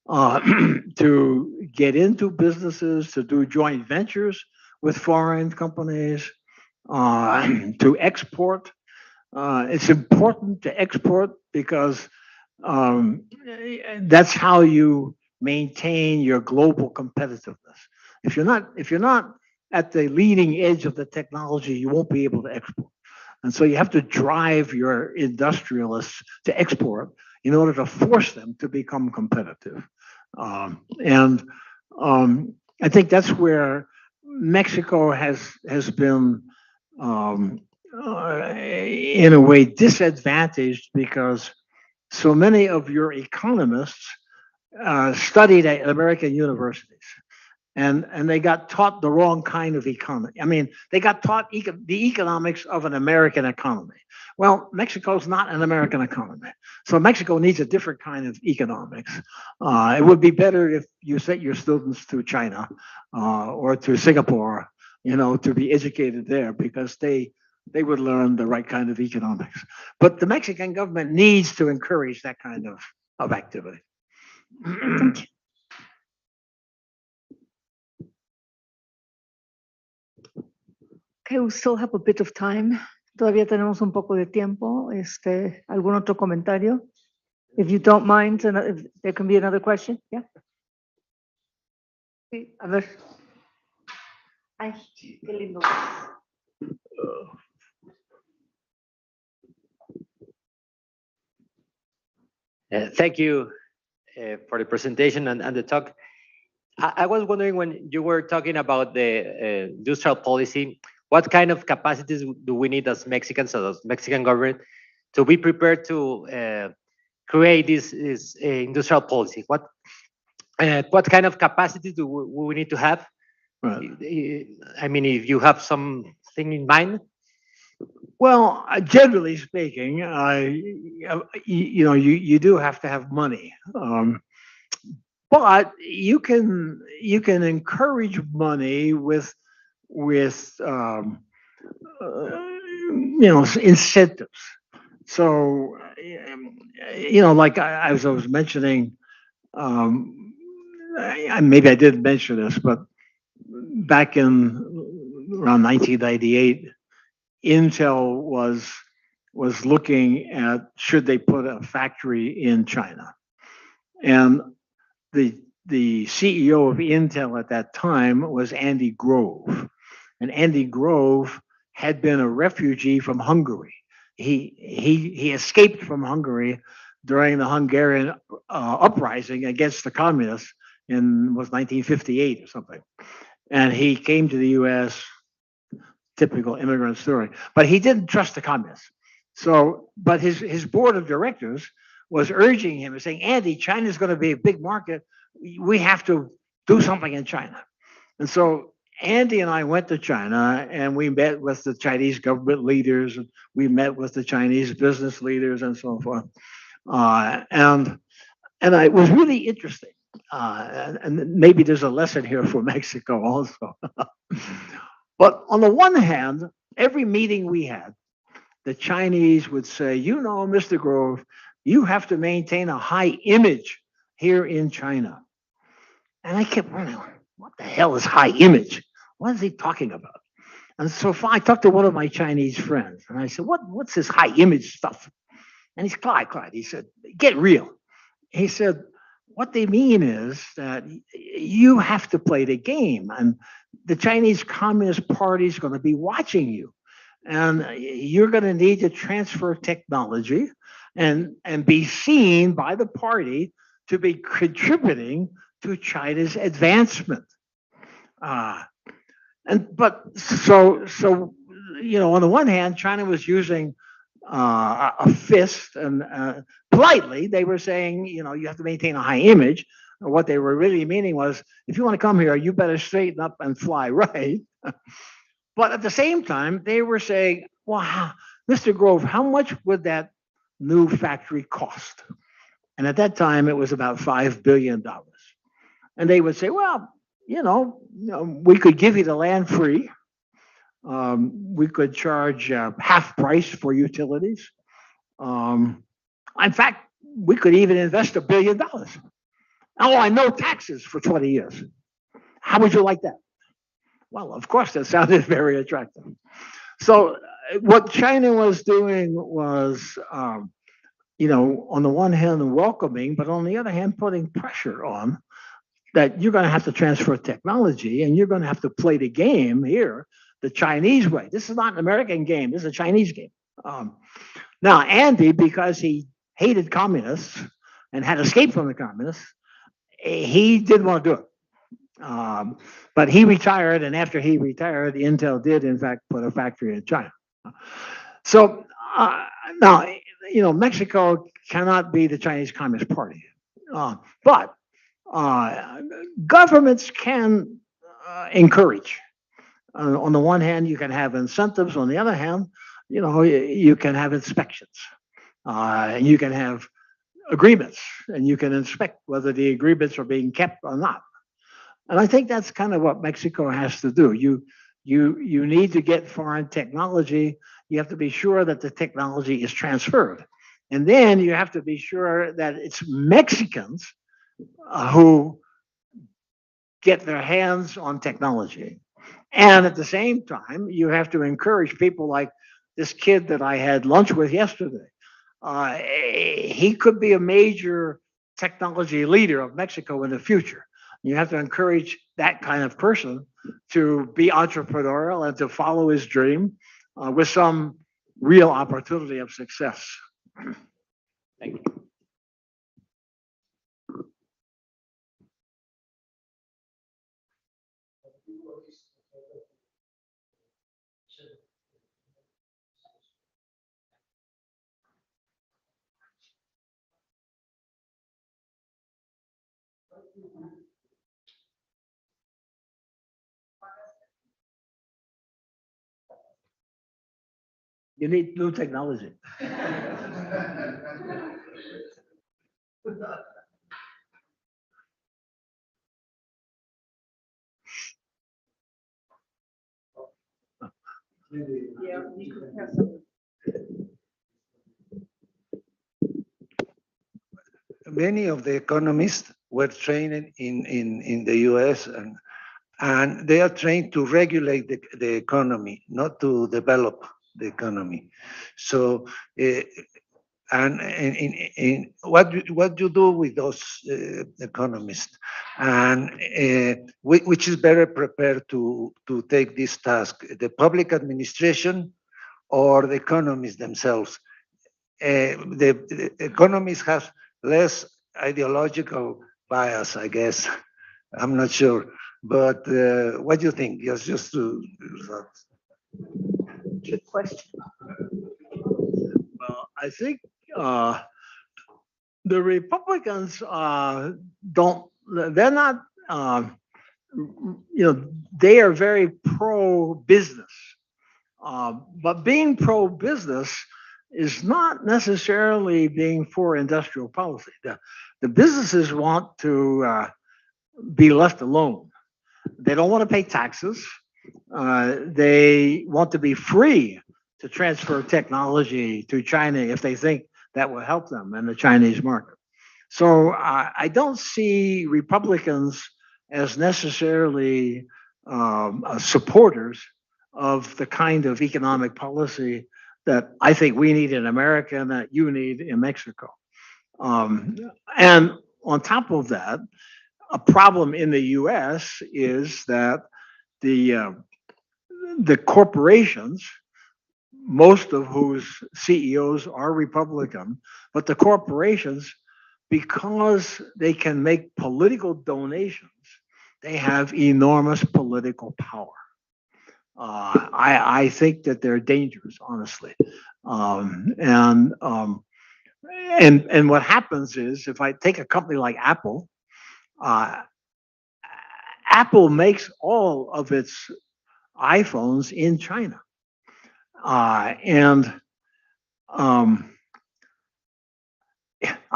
to get into businesses, to do joint ventures with foreign companies, to export. It's important to export because that's how you maintain your global competitiveness. If you're not at the leading edge of the technology, you won't be able to export. And so you have to drive your industrialists to export in order to force them to become competitive. And I think that's where Mexico has been, in a way, disadvantaged because so many of your economists studied at American universities. And they got taught the wrong kind of economy. I mean, they got taught the economics of an American economy. Well, Mexico's not an American economy. So Mexico needs a different kind of economics. It would be better if you sent your students to China or to Singapore, to be educated there because they would learn the right kind of economics. But the Mexican government needs to encourage that kind of activity. Thank you. Okay, we still have a bit of time. Todavía tenemos un poco de tiempo. ¿Algún otro comentario? If you don't mind, if there can be another question. Yeah. Sí, a ver. Ay, qué lindo. Thank you for the presentation and the talk. I was wondering when you were talking about the industrial policy, what kind of capacities do we need as Mexicans, as Mexican government, to be prepared to create this industrial policy? What kind of capacities do we need to have? Right. I mean, if you have something in mind. Well, generally speaking, you do have to have money. But you can encourage money with incentives. So like as I was mentioning, maybe I didn't mention this, but back in around 1998, Intel was looking at should they put a factory in China, and the CEO of Intel at that time was Andy Grove, and Andy Grove had been a refugee from Hungary. He escaped from Hungary during the Hungarian uprising against the communists in 1958 or something, and he came to the U.S. Typical immigrant story, but he didn't trust the communists. So, but his board of directors was urging him and saying, Andy, China's going to be a big market. We have to do something in China. And so Andy and I went to China and we met with the Chinese government leaders. And we met with the Chinese business leaders and so forth. And it was really interesting. And maybe there's a lesson here for Mexico also. But on the one hand, every meeting we had, the Chinese would say, Mr. Grove, you have to maintain a high image here in China. And I kept wondering, what the hell is high image? What is he talking about? And so I talked to one of my Chinese friends and I said, what's this high image stuff? And he's Clyde. He said, get real. He said, what they mean is that you have to play the game, and the Chinese Communist Party is going to be watching you, and you're going to need to transfer technology and be seen by the party to be contributing to China's advancement. So on the one hand, China was using a fist, and politely they were saying, you have to maintain a high image. What they were really meaning was, if you want to come here, you better straighten up and fly right. But at the same time, they were saying, well, Mr. Grove, how much would that new factory cost? And at that time, it was about $5 billion. And they would say, well, we could give you the land free. We could charge half price for utilities. In fact, we could even invest $1 billion. Oh, I know taxes for 20 years. How would you like that? Well, of course, that sounded very attractive. So what China was doing was, on the one hand, welcoming, but on the other hand, putting pressure on that you're going to have to transfer technology and you're going to have to play the game here the Chinese way. This is not an American game. This is a Chinese game. Now, Andy, because he hated communists and had escaped from the communists, he didn't want to do it. But he retired, and after he retired, Intel did, in fact, put a factory in China. So now, Mexico cannot be the Chinese Communist Party. But governments can encourage. On the one hand, you can have incentives. On the other hand, you can have inspections. And you can have agreements, and you can inspect whether the agreements are being kept or not. And I think that's kind of what Mexico has to do. You need to get foreign technology. You have to be sure that the technology is transferred. And then you have to be sure that it's Mexicans who get their hands on technology. And at the same time, you have to encourage people like this kid that I had lunch with yesterday. He could be a major technology leader of Mexico in the future. You have to encourage that kind of person to be entrepreneurial and to follow his dream with some real opportunity of success. Thank you. You need new technology. Yeah, you could have some. Many of the economists were trained in the US, and they are trained to regulate the economy, not to develop the economy. So, and in what you do with those economists, and which is better prepared to take this task, the public administration or the economists themselves? The economists have less ideological bias, I guess. I'm not sure, but what do you think? Just to. Good question. Well, I think the Republicans they're not, they are very pro-business. But being pro-business is not necessarily being for industrial policy. The businesses want to be left alone. They don't want to pay taxes. They want to be free to transfer technology to China if they think that will help them in the Chinese market. So I don't see Republicans as necessarily supporters of the kind of economic policy that I think we need in America and that you need in Mexico. And on top of that, a problem in the US is that the corporations, most of whose CEOs are Republican, but the corporations, because they can make political donations, they have enormous political power. I think that they're dangerous, honestly. And what happens is, if I take a company like Apple, Apple makes all of its iPhones in China. I'll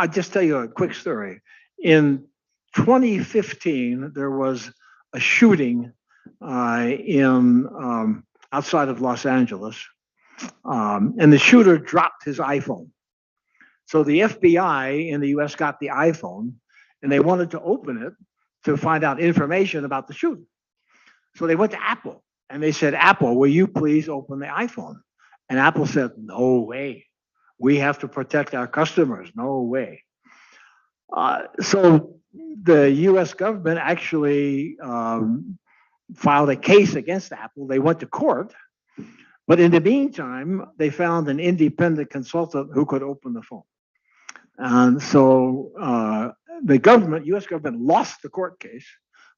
just tell you a quick story. In 2015, there was a shooting in outside of Los Angeles, and the shooter dropped his iPhone. So the FBI in the US got the iPhone, and they wanted to open it to find out information about the shooter. So they went to Apple, and they said, Apple, will you please open the iPhone? And Apple said, no way. We have to protect our customers. No way. So the US government actually filed a case against Apple. They went to court. But in the meantime, they found an independent consultant who could open the phone. And so the government, US government, lost the court case,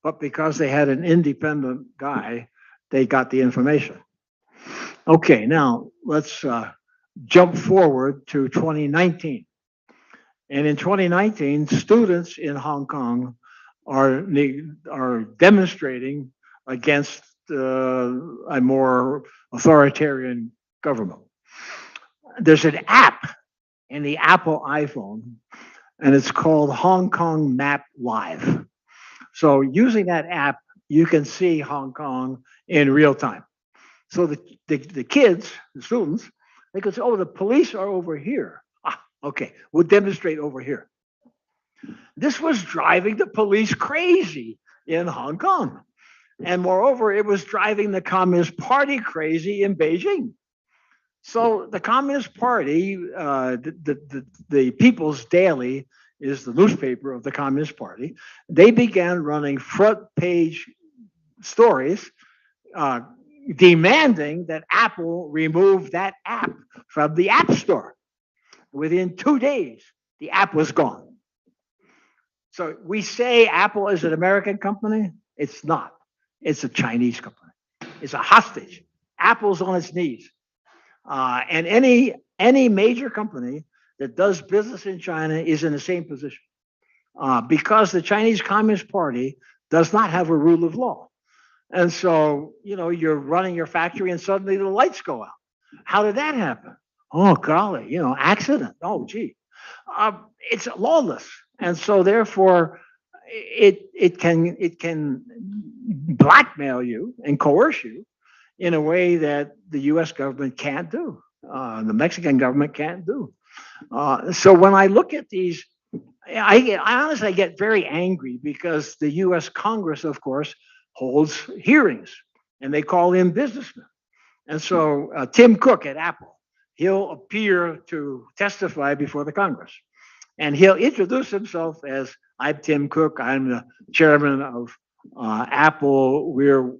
but because they had an independent guy, they got the information. Okay, now let's jump forward to 2019. And in 2019, students in Hong Kong are demonstrating against a more authoritarian government. There's an app in the Apple iPhone, and it's called Hong Kong Map Live. So using that app, you can see Hong Kong in real time. So the kids, the students, they could say, oh, the police are over here. Okay, we'll demonstrate over here. This was driving the police crazy in Hong Kong. And moreover, it was driving the Communist Party crazy in Beijing. So the Communist Party, the People's Daily is the newspaper of the Communist Party. They began running front page stories demanding that Apple remove that app from the App Store. Within 2 days, the app was gone. So we say Apple is an American company. It's not. It's a Chinese company. It's a hostage. Apple's on its knees. And any major company that does business in China is in the same position. Because the Chinese Communist Party does not have a rule of law. And so, you're running your factory and suddenly the lights go out. How did that happen? Oh, golly, accident. Oh, gee. It's lawless. And so therefore, it can blackmail you and coerce you in a way that the US government can't do, the Mexican government can't do. So when I look at these, I honestly get very angry because the US Congress, of course, holds hearings and they call in businessmen. And so Tim Cook at Apple, he'll appear to testify before the Congress. And he'll introduce himself as, I'm Tim Cook, I'm the chairman of Apple. We're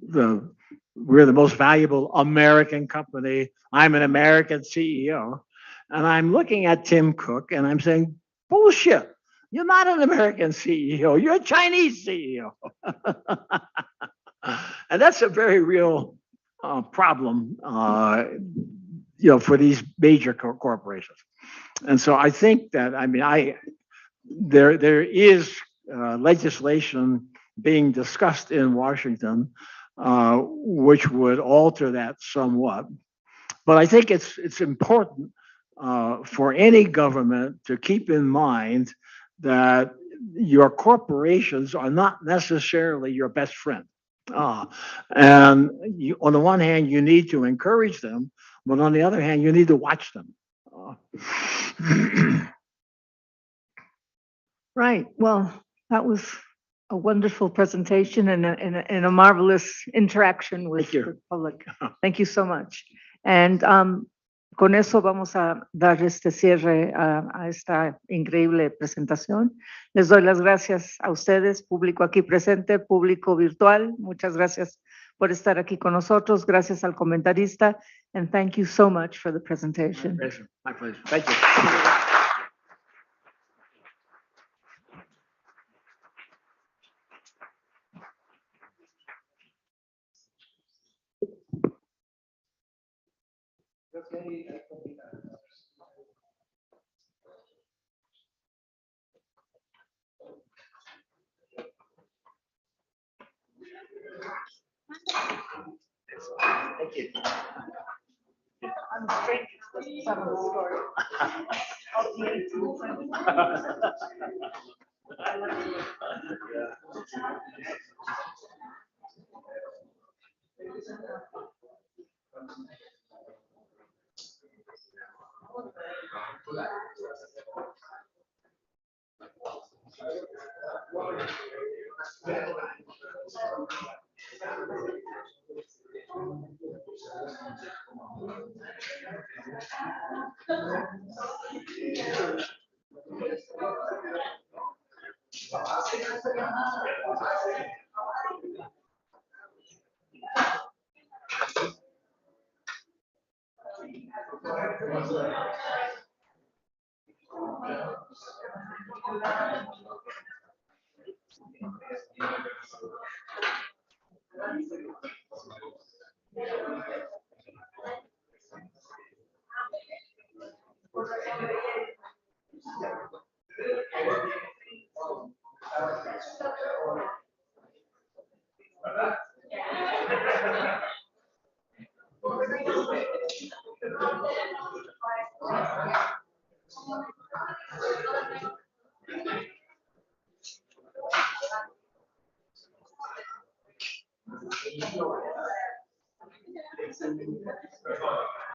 the most valuable American company. I'm an American CEO. And I'm looking at Tim Cook and I'm saying, bullshit. You're not an American CEO. You're a Chinese CEO. And that's a very real problem, for these major corporations. And so I think that, there is legislation being discussed in Washington, which would alter that somewhat. But I think it's important for any government to keep in mind that your corporations are not necessarily your best friend. And on the one hand, you need to encourage them, but on the other hand, you need to watch them. Right. Well, that was a wonderful presentation and a marvelous interaction with the public. Thank you so much. And con eso vamos a dar este cierre a esta increíble presentación. Les doy las gracias a ustedes, público aquí presente, público virtual. Muchas gracias por estar aquí con nosotros. Gracias al comentarista. And thank you so much for the presentation. My pleasure. My pleasure. Thank you. Thank you. I'm a stranger to some of the story of the 18th century. I like it.